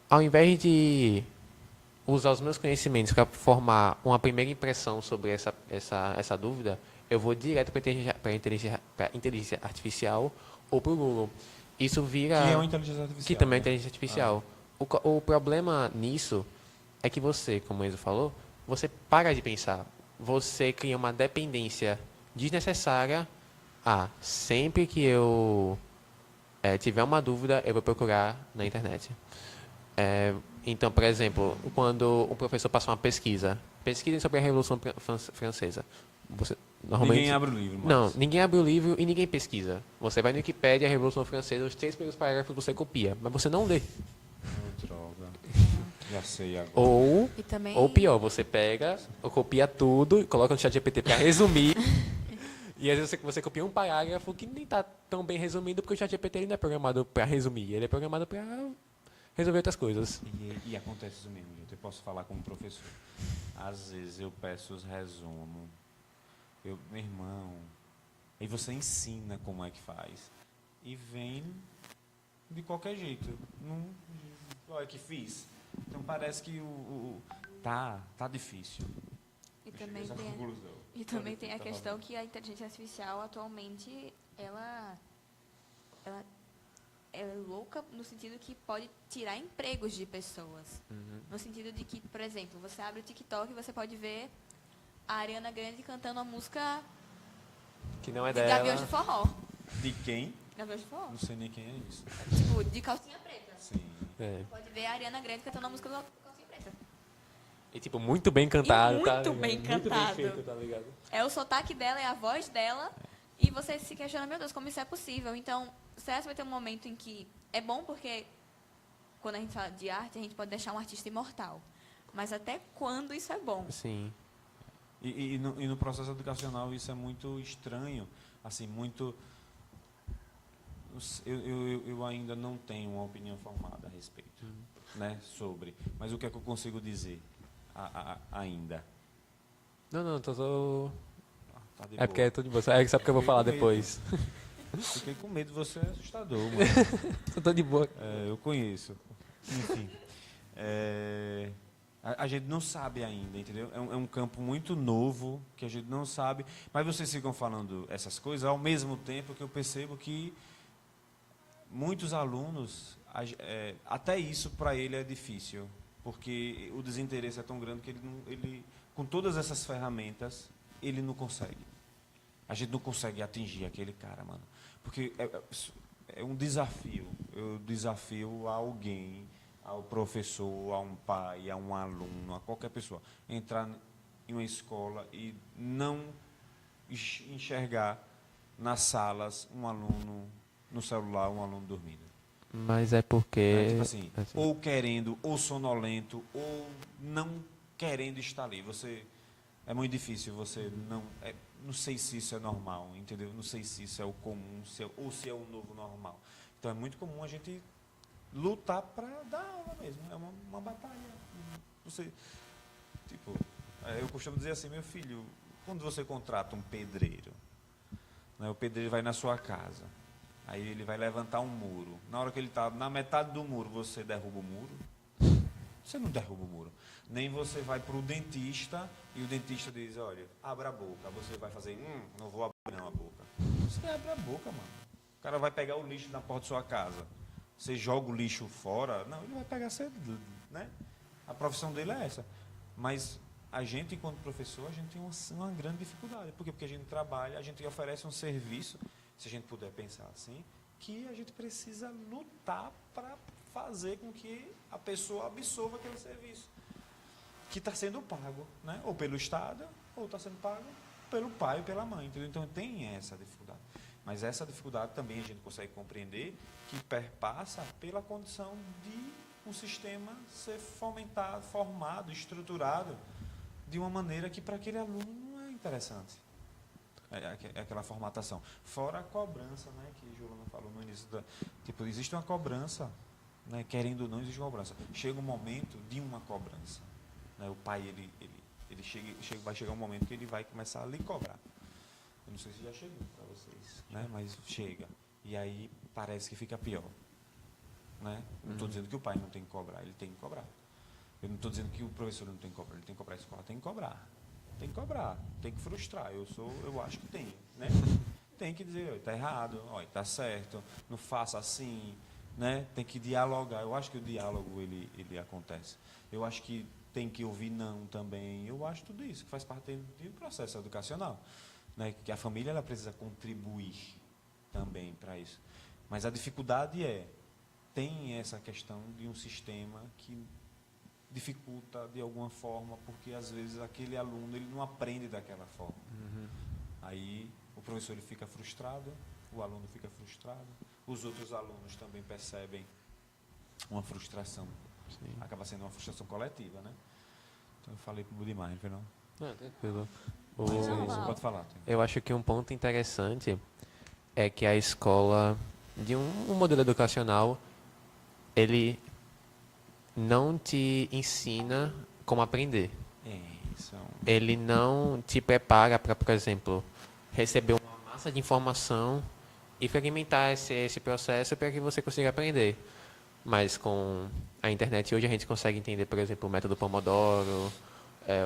ao invés de usar os meus conhecimentos para formar uma primeira impressão sobre essa dúvida, eu vou direto para a inteligência artificial ou para o Google. Isso vira... Que é uma inteligência artificial. Que também é né? inteligência artificial. O problema nisso é que você, como o Enzo falou, você para de pensar. Você cria uma dependência desnecessária. Sempre que eu tiver uma dúvida, eu vou procurar na internet. Então, por exemplo, quando o professor passa uma pesquisa sobre a Revolução Francesa, você normalmente Ninguém abre o livro, mas... não, ninguém abre o livro e ninguém pesquisa. Você vai no Wikipédia, a Revolução Francesa, os 3 primeiros parágrafos você copia, mas você não lê. Oh, droga. Já sei agora. E também... Ou pior, você pega, copia tudo e coloca no ChatGPT para resumir. E às vezes você copia um parágrafo que nem está tão bem resumido, porque o ChatGPT ele não é programado para resumir, ele é programado para resolver outras coisas. E acontece isso mesmo, gente. Eu posso falar como professor. Às vezes eu peço os resumos. Meu irmão, aí você ensina como é que faz. E vem de qualquer jeito. Não, olha que fiz. Então parece que tá difícil. E também Essa tem, conclusão. e também tem a Tá questão falando. que a inteligência artificial atualmente ela é louca no sentido que pode tirar empregos de pessoas. No sentido de que, por exemplo, você abre o TikTok e você pode ver a Ariana Grande cantando a música Que não é de Gaviões dela. de Forró. De quem? Gaviões de Forró. Não sei nem quem é isso. Tipo, de calcinha preta. Sim. Pode ver a Ariana Grande cantando a música do calcinha preta. E tipo, muito bem cantado, E tá muito ligado? bem Muito cantado. bem feito, tá ligado? É o sotaque dela, é a voz dela. E você se questiona, meu Deus, como isso é possível? Então, certo, vai ter um momento em que é bom porque quando a gente fala de arte, a gente pode deixar um artista imortal. Mas até quando isso é bom? Sim. E no processo educacional isso é muito estranho, assim, muito... Eu ainda não tenho uma opinião formada a respeito, né, sobre... Mas o que é que eu consigo dizer ainda? Não, tô... Tá de É porque boa. é tudo de boa. É só porque eu vou falar depois. Fiquei com medo, você é assustador, mano. Eu tô de boa. Eu conheço. Enfim. A gente não sabe ainda, entendeu? É um campo muito novo que a gente não sabe. Mas vocês ficam falando essas coisas ao mesmo tempo que eu percebo que muitos alunos, até isso para ele é difícil. Porque o desinteresse é tão grande que ele com todas essas ferramentas, ele não consegue. A gente não consegue atingir aquele cara, mano. Porque é um desafio. Eu desafio a alguém, ao professor, a um pai, a um aluno, a qualquer pessoa, entrar em uma escola e não enxergar nas salas um aluno no celular, um aluno dormindo. Mas é porque... Tipo assim, ou querendo, ou sonolento, ou não querendo estar ali. É muito difícil, você não sei se isso é normal, entendeu? Não sei se isso é o comum, ou se é o novo normal. Então é muito comum a gente lutar para dar aula mesmo. É uma batalha. Eu costumo dizer assim, meu filho, quando você contrata um pedreiro, né, o pedreiro vai na sua casa, aí ele vai levantar um muro. Na hora que ele está na metade do muro, você derruba o muro? Você não derruba o muro. Nem você vai para o dentista e o dentista diz, olha, abra a boca. Você vai fazer, não vou abrir não a boca. Você abre a boca, mano. O cara vai pegar o lixo na porta da sua casa. Você joga o lixo fora, não, ele vai pegar cedo, né? A profissão dele é essa. Mas a gente, enquanto professor, a gente tem uma grande dificuldade. Por quê? Porque a gente trabalha, a gente oferece um serviço, se a gente puder pensar assim, que a gente precisa lutar para fazer com que a pessoa absorva aquele serviço que está sendo pago, né? Ou pelo Estado, ou está sendo pago pelo pai ou pela mãe, entendeu? Então tem essa dificuldade. Mas essa dificuldade também a gente consegue compreender que perpassa pela condição de um sistema ser fomentado, formado, estruturado de uma maneira que para aquele aluno não é interessante. É aquela formatação. Fora a cobrança, né, que a Jolana falou no início. Tipo, existe uma cobrança, né, querendo ou não, existe uma cobrança. Chega um momento de uma cobrança. Né, o pai, vai chegar um momento que ele vai começar a lhe cobrar. Eu não sei se já chegou para vocês, né, mas chega. E aí parece que fica pior. Né? Não estou dizendo que o pai não tem que cobrar, ele tem que cobrar. Eu não estou dizendo que o professor não tem que cobrar, ele tem que cobrar, a escola tem que cobrar. Tem que cobrar, tem que frustrar. Eu acho que tem, né? Tem que dizer, está errado, está certo, não faça assim, né? Tem que dialogar. Eu acho que o diálogo ele acontece. Eu acho que tem que ouvir não também. Eu acho tudo isso que faz parte de um processo educacional, né? Que a família ela precisa contribuir também para isso. Mas a dificuldade tem essa questão de um sistema que dificulta de alguma forma, porque às vezes aquele aluno ele não aprende daquela forma. Aí o professor ele fica frustrado, o aluno fica frustrado, os outros alunos também percebem uma frustração. Sim. Acaba sendo uma frustração coletiva, né? Então eu falei demais, não? Não, tranquilo. Mas você pode falar. Eu acho que um ponto interessante é que a escola, de um modelo educacional, ele não te ensina como aprender. Isso. Ele não te prepara para, por exemplo, receber uma massa de informação e fragmentar esse processo para que você consiga aprender. Mas com a internet hoje a gente consegue entender, por exemplo, o método Pomodoro,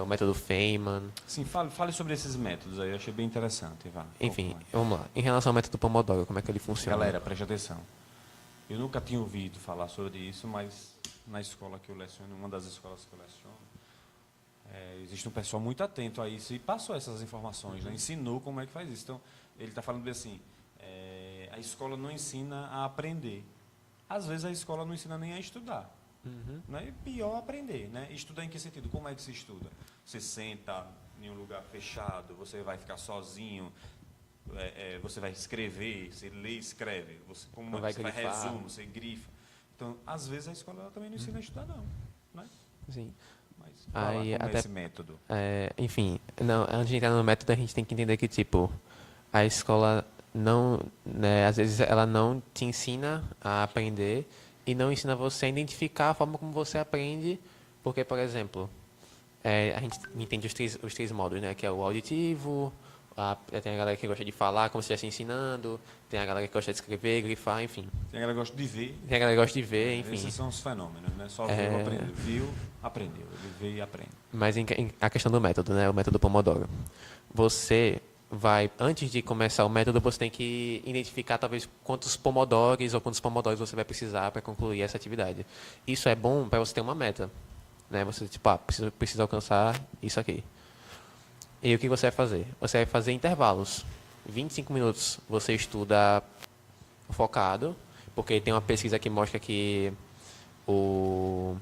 o método Feynman. Sim, fale sobre esses métodos aí, eu achei bem interessante. Vá, enfim, vamos lá. Em relação ao método Pomodoro, como é que ele funciona? Galera, preste atenção. Eu nunca tinha ouvido falar sobre isso, mas na escola que eu leciono, uma das escolas que eu leciono, existe um pessoal muito atento a isso e passou essas informações, né? Ensinou como é que faz isso. Então, ele está falando assim, a escola não ensina a aprender. Às vezes a escola não ensina nem a estudar. Né? E pior aprender. Né? Estudar em que sentido? Como é que se estuda? Você senta em um lugar fechado, você vai ficar sozinho, você vai escrever, você lê e escreve, você vai resumo, você grifa. Então, às vezes a escola ela também não ensina a estudar, não. Né? Sim. Mas Aí, como até, é esse método? Enfim, não, antes de entrar no método, a gente tem que entender que, tipo, a escola não, né, às vezes ela não te ensina a aprender e não ensina você a identificar a forma como você aprende, porque, por exemplo, a gente entende os três modos, né, que é o auditivo, tem a galera que gosta de falar como se estivesse ensinando, tem a galera que gosta de escrever, grifar, enfim. Tem a galera que gosta de ver. Tem a galera que gosta de ver, enfim. Esses são os fenômenos, né? Só viu, aprendeu. Viu, aprendeu. Ele vê e aprende. Mas a questão do método, né, o método Pomodoro. Você vai, antes de começar o método, você tem que identificar talvez quantos pomodoros ou quantos pomodoros você vai precisar para concluir essa atividade. Isso é bom para você ter uma meta, né? Você tipo, precisa alcançar isso aqui. E o que você vai fazer? Você vai fazer intervalos. 25 minutos você estuda focado, porque tem uma pesquisa que mostra que o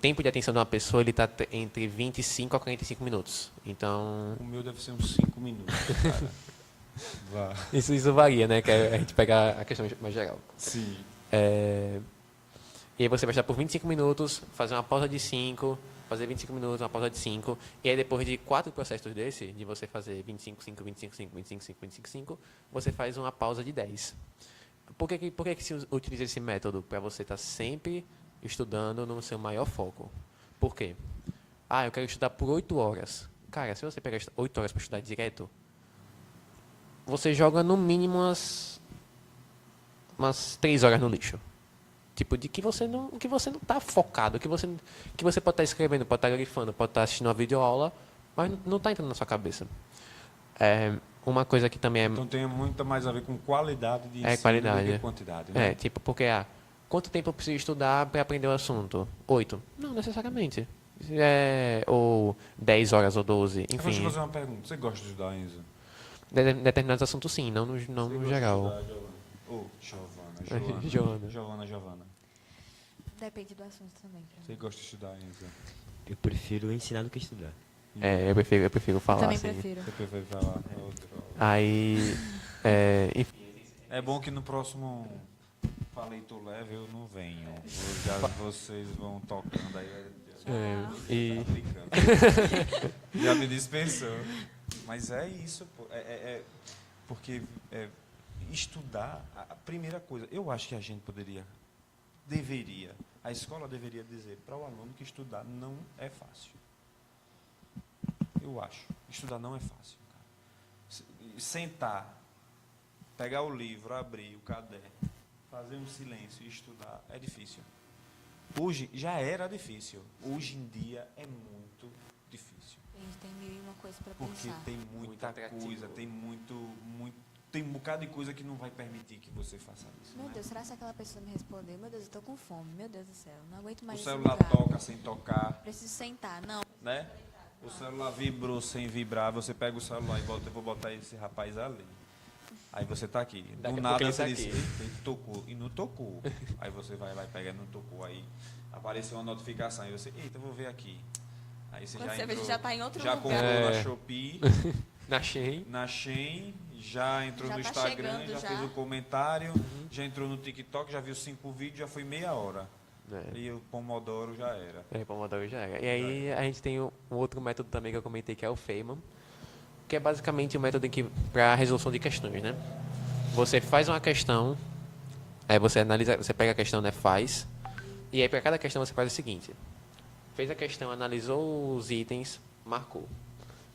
tempo de atenção de uma pessoa ele está entre 25 a 45 minutos. Então, o meu deve ser uns 5 minutos, cara. Vá. Isso varia, né? Que a gente pega a questão mais geral. Sim. E aí você vai estar por 25 minutos, fazer uma pausa de 5, fazer 25 minutos, uma pausa de 5, e aí depois de 4 processos de você fazer 25, 5, 25, 5, 25, 5, 25, 5, você faz uma pausa de 10. Por que se utiliza esse método? Para você estar sempre estudando no seu maior foco. Por quê? Eu quero estudar por 8 horas. Cara, se você pegar 8 horas para estudar direto, você joga no mínimo umas 3 horas no lixo. Tipo, de que você não está focado, que você pode estar escrevendo, pode estar grifando, pode estar assistindo uma videoaula, mas não está entrando na sua cabeça. Uma coisa que também Então tem muito mais a ver com qualidade de ensino qualidade, do que quantidade, né? Tipo, porque quanto tempo eu preciso estudar para aprender o assunto? 8? Não necessariamente. Ou 10 horas ou 12, enfim. Eu vou te fazer uma pergunta. Você gosta de estudar, Enzo? Determinados assuntos sim, não no geral. Giovana. Depende do assunto também. Você gosta de estudar, Enzo? Eu prefiro ensinar do que estudar. Eu prefiro falar. Também assim. prefiro. Você prefere falar? Aí, enfim. É bom que no próximo Falei Tô Leve eu não venho. Já vocês vão tocando aí. E Tá brincando. Já me dispensou. Mas é isso, pô. Porque estudar, a primeira coisa, eu acho que a gente a escola deveria dizer para o aluno que estudar não é fácil. Eu acho. Estudar não é fácil, cara. Sentar, pegar o livro, abrir o caderno, fazer um silêncio e estudar é difícil. Hoje já era difícil. Hoje em dia é muito difícil. A gente tem mil e uma coisa para Porque pensar. tem muita coisa, tem um bocado de coisa que não vai permitir que você faça isso. Meu né? Deus, será que aquela pessoa me responder? Meu Deus, eu tô com fome. Meu Deus do céu, não aguento O mais esse celular lugar. toca sem tocar, Preciso sentar. Não, né? O celular vibrou sem vibrar, você pega o celular e bota, eu vou botar esse rapaz ali. Aí você está aqui. Daqui Do a nada pouco ele você tá diz, aqui. "Eita, ele tocou", e não tocou. Aí você vai lá e pega, não tocou. Aí apareceu uma notificação, e você, eita, eu vou ver aqui. Aí você quando já você vê, entrou, já tá em outro já lugar. comprou na Shopee, na Shein, na Shein, já entrou Já no tá Instagram, chegando já já. fez o comentário, já entrou no TikTok, já viu 5 vídeos, já foi meia hora. E o Pomodoro já era. Pomodoro já era. E aí a gente tem um outro método também que eu comentei, que é o Feynman, que é basicamente um método para resolução de questões, né? Você faz uma questão, aí você analisa, você pega a questão, né, faz, e aí para cada questão você faz o seguinte: fez a questão, analisou os itens, marcou.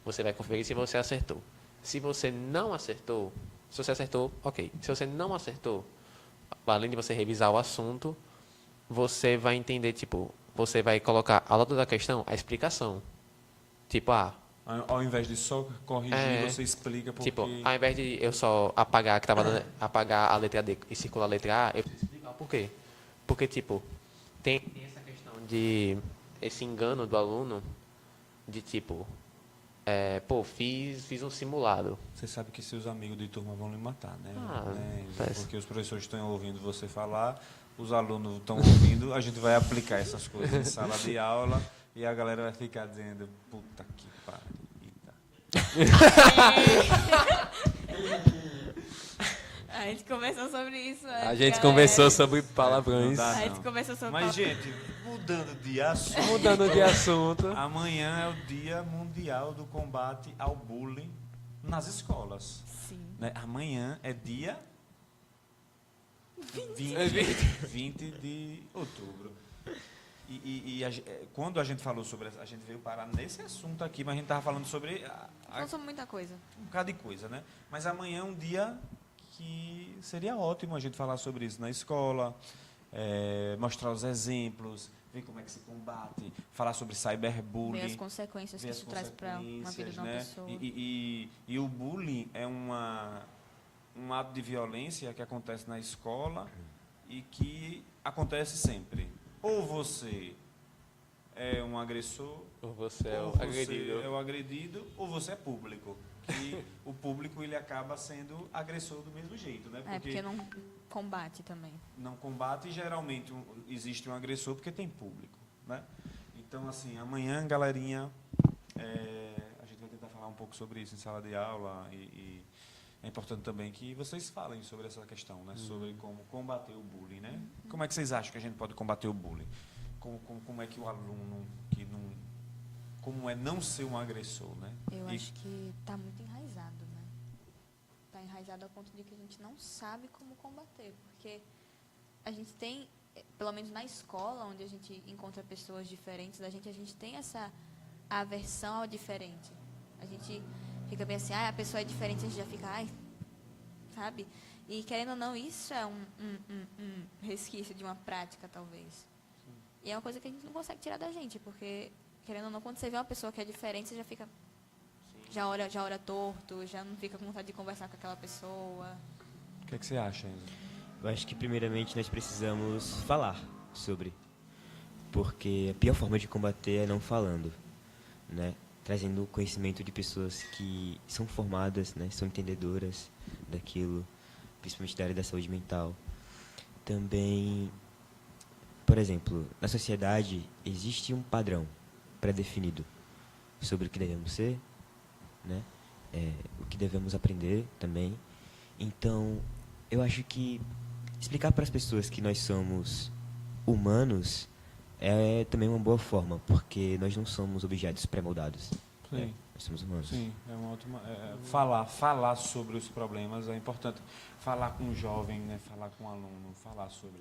Você vai conferir se você acertou. Se você não acertou, se você acertou, ok. Se você não acertou, além de você revisar o assunto, você vai entender, tipo, você vai colocar ao lado da questão a explicação. Tipo, Ao invés de só corrigir, você explica porque... tipo, ao invés de eu só apagar a letra D e circular a letra A, eu preciso explicar o porquê. Porque, tipo, tem essa questão de... esse engano do aluno de, tipo... fiz um simulado. Você sabe que seus amigos de turma vão lhe matar, né? Parece. Porque os professores estão ouvindo você falar, os alunos estão ouvindo, a gente vai aplicar essas coisas em sala de aula e a galera vai ficar dizendo, puta que pariu. A gente conversou sobre isso. A gente conversou sobre palavrões. Não dá, A gente não. conversou sobre Mas, gente, mudando de assunto, Mudando de assunto. amanhã é o Dia Mundial do Combate ao Bullying nas escolas. Sim. Né? Amanhã é dia 20 de outubro. Quando a gente falou sobre... A gente veio parar nesse assunto aqui, mas a gente estava falando sobre Não sobre muita coisa. um bocado de coisa, né? Mas amanhã é um dia que seria ótimo a gente falar sobre isso na escola, mostrar os exemplos, ver como é que se combate, falar sobre cyberbullying. Ver as consequências que ver as isso traz para uma vida de uma né? pessoa. E o bullying é um ato de violência que acontece na escola e que acontece sempre. Ou você é um agressor, Ou você é ou o você agredido. é o agredido, ou você é público. E o público ele acaba sendo agressor do mesmo jeito, né? Porque não combate também. não combate e geralmente existe um agressor porque tem público, né? Então, assim, amanhã, galerinha, a gente vai tentar falar um pouco sobre isso em sala de aula e é importante também que vocês falem sobre essa questão, né? Sobre como combater o bullying, né? Como é que vocês acham que a gente pode combater o bullying? Como é que o aluno que não... Como é não ser um agressor, né? Eu acho que está muito enraizado, né? Está enraizado ao ponto de que a gente não sabe como combater, porque a gente tem, pelo menos na escola, onde a gente encontra pessoas diferentes da gente, a gente tem essa aversão ao diferente. A gente fica bem assim, a pessoa é diferente, a gente já fica, sabe? E querendo ou não, isso é um resquício de uma prática, talvez. E é uma coisa que a gente não consegue tirar da gente, porque, querendo ou não, quando você vê uma pessoa que é diferente, você já fica... Já olha torto, já não fica com vontade de conversar com aquela pessoa. O que é que você acha, Enzo? Eu acho que primeiramente nós precisamos falar sobre, porque a pior forma de combater é não falando, né? Trazendo conhecimento de pessoas que são formadas, né? São entendedoras daquilo, principalmente da área da saúde mental. Também, por exemplo, na sociedade existe um padrão pré-definido sobre o que devemos ser, né? O que devemos aprender também. Então, eu acho que explicar para as pessoas que nós somos humanos é também uma boa forma, porque nós não somos objetos pré-moldados. Sim. Nós somos humanos. Sim, é uma ótima. Falar sobre os problemas é importante. Falar com o jovem, né? Falar com o aluno, falar sobre.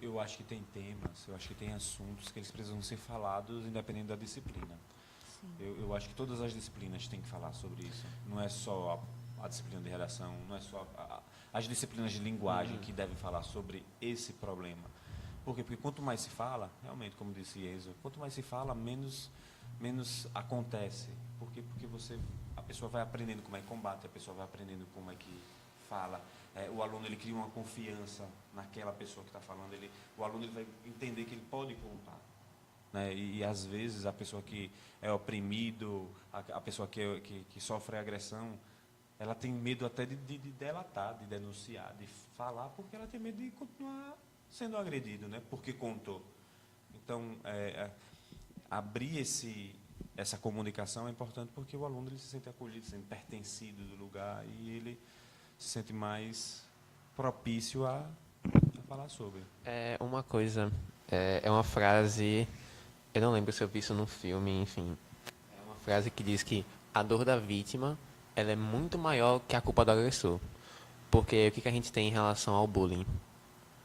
Eu acho que tem temas, eu acho que tem assuntos que eles precisam ser falados independente da disciplina. Eu acho que todas as disciplinas têm que falar sobre isso. Não é só a disciplina de redação, não é só as disciplinas de linguagem que devem falar sobre esse problema. Por quê? Porque quanto mais se fala, realmente, como disse Enzo, quanto mais se fala, menos acontece. Por quê? Porque a pessoa vai aprendendo como é que combate, a pessoa vai aprendendo como é que fala. O aluno ele cria uma confiança naquela pessoa que está falando. O aluno ele vai entender que ele pode contar. Né? E às vezes a pessoa que é oprimido, a pessoa que sofre agressão, ela tem medo até de delatar, de denunciar, de falar, porque ela tem medo de continuar sendo agredido, né? Porque contou. Então, abrir essa comunicação é importante porque o aluno ele se sente acolhido, se sente pertencido do lugar e ele se sente mais propício a falar sobre. É uma coisa, é uma frase, eu não lembro se eu vi isso num filme, enfim. É uma frase que diz que a dor da vítima, ela é muito maior que a culpa do agressor. Porque o que a gente tem em relação ao bullying?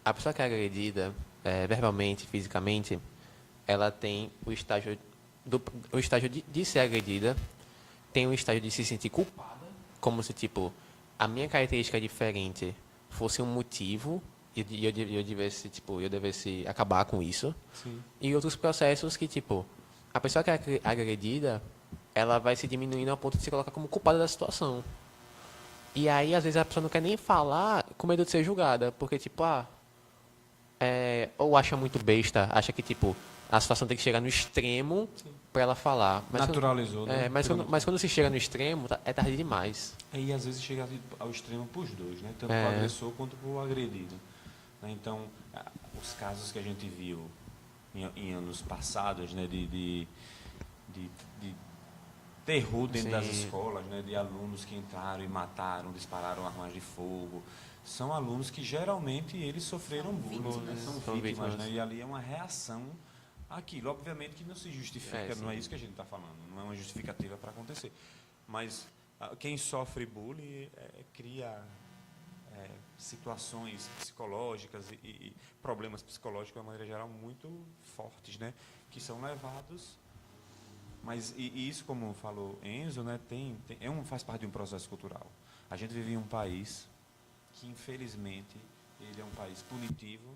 A pessoa que é agredida, verbalmente, fisicamente, ela tem o estágio de ser agredida, tem o estágio de se sentir culpada, como se, tipo, a minha característica diferente fosse um motivo e eu devesse acabar com isso. Sim. E outros processos que, tipo, a pessoa que é agredida, ela vai se diminuindo ao ponto de se colocar como culpada da situação. E aí, às vezes, a pessoa não quer nem falar com medo de ser julgada, porque, tipo, ou acha muito besta, acha que, tipo, a situação tem que chegar no extremo para ela falar. Mas naturalizou, né? Mas quando se chega no extremo, é tarde demais. E às vezes chega ao extremo para os dois, né? Tanto para o agressor quanto para o agredido. Né? Então, os casos que a gente viu em anos passados, né? de terror dentro das escolas, né? De alunos que entraram e mataram, dispararam armas de fogo. São alunos que geralmente eles sofreram bullying, né? São vítimas, né? E ali é uma reação àquilo. Obviamente que não se justifica, não é isso que a gente está falando, não é uma justificativa para acontecer. Mas quem sofre bullying cria situações psicológicas e problemas psicológicos, de uma maneira geral, muito fortes, né? Que são levados. Mas e isso, como falou Enzo, né? Faz parte de um processo cultural. A gente vive em um país que, infelizmente, ele é um país punitivo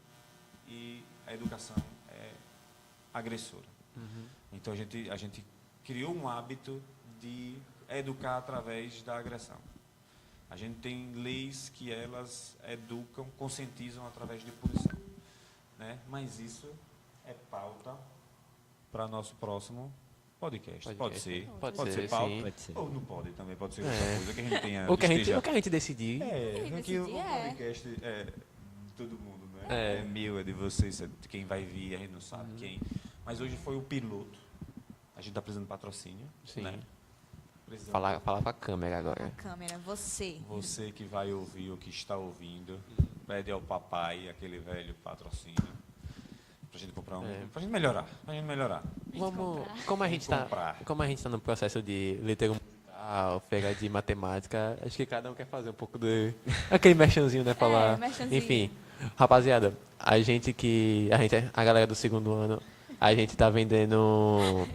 e a educação é agressora. Então, a gente criou um hábito de educar através da agressão. A gente tem leis que elas educam, conscientizam através de punição. Né? Mas isso é pauta para nosso próximo podcast. Pode ser pauta. Sim. Pode ser. Ou não pode também, pode ser outra coisa que a gente tenha. O que a gente decidir. Porque o podcast é de todo mundo, né? É meu, é de vocês, é de quem vai vir, a gente não sabe quem. Mas hoje foi o piloto. A gente está precisando de patrocínio. Sim. Né? Falar com a câmera agora. A câmera, você. Você que vai ouvir ou que está ouvindo, pede ao papai aquele velho patrocínio. Pra gente comprar pra gente melhorar. Como a gente está no processo de literatura musical, feira de matemática, acho que cada um quer fazer um pouco de aquele merchanzinho, né, falar. Merchanzinho. Enfim, rapaziada, a galera do segundo ano, a gente tá vendendo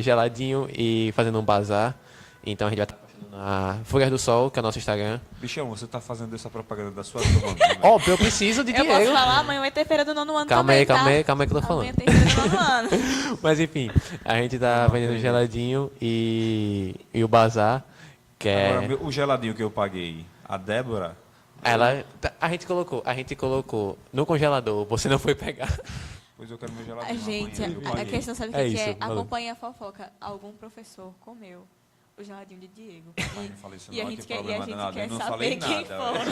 geladinho e fazendo um bazar. Então a gente vai estar postando na Folhas do Sol, que é o nosso Instagram. Bichão, você está fazendo essa propaganda da sua turma. Óbvio, eu preciso de Eu dinheiro. posso falar, amanhã vai ter feira do nono ano Calma também, aí, calma tá? aí que eu tô falando. Amanhã tem feira do nono ano. Mas enfim, a gente tá vendendo geladinho e o bazar, que é... Agora, o geladinho que eu paguei, a Débora... A gente colocou no congelador, você não foi pegar. Pois eu quero meu geladinho Gente, amanhã, eu a paguei. questão sabe o É que isso, é? valeu. Acompanha a fofoca. Algum professor comeu o geladinho de Diego. Ai, não falei isso E a não, gente que quer, problema danado. quer Eu não saber falei quem nada.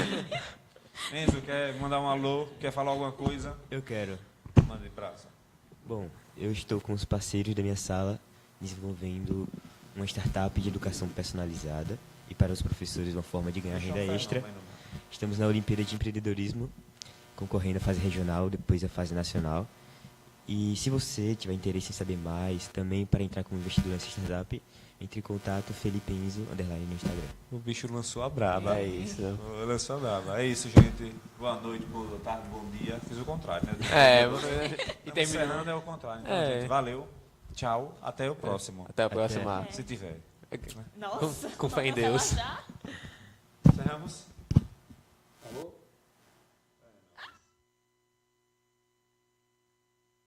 foi. Enzo, quer mandar um alô? Quer falar alguma coisa? Eu quero. Manda de praça. Bom, eu estou com os parceiros da minha sala desenvolvendo uma startup de educação personalizada e para os professores uma forma de ganhar renda extra. Estamos na Olimpíada de Empreendedorismo, concorrendo à fase regional, depois à fase nacional. E se você tiver interesse em saber mais, também para entrar como investidor nessa startup, entre em contato Felipe Enzo, _, no Instagram. O bicho lançou a braba. É isso. Lançou a braba. É isso, gente. Boa noite, boa tarde, bom dia. Fiz o contrário, né? E terminou. Encerrando é o contrário. Então, É. gente, valeu. Tchau. Até o próximo. Até a próxima. Se tiver. Nossa, Com fé em vamos Deus. relaxar? Encerramos? Acabou?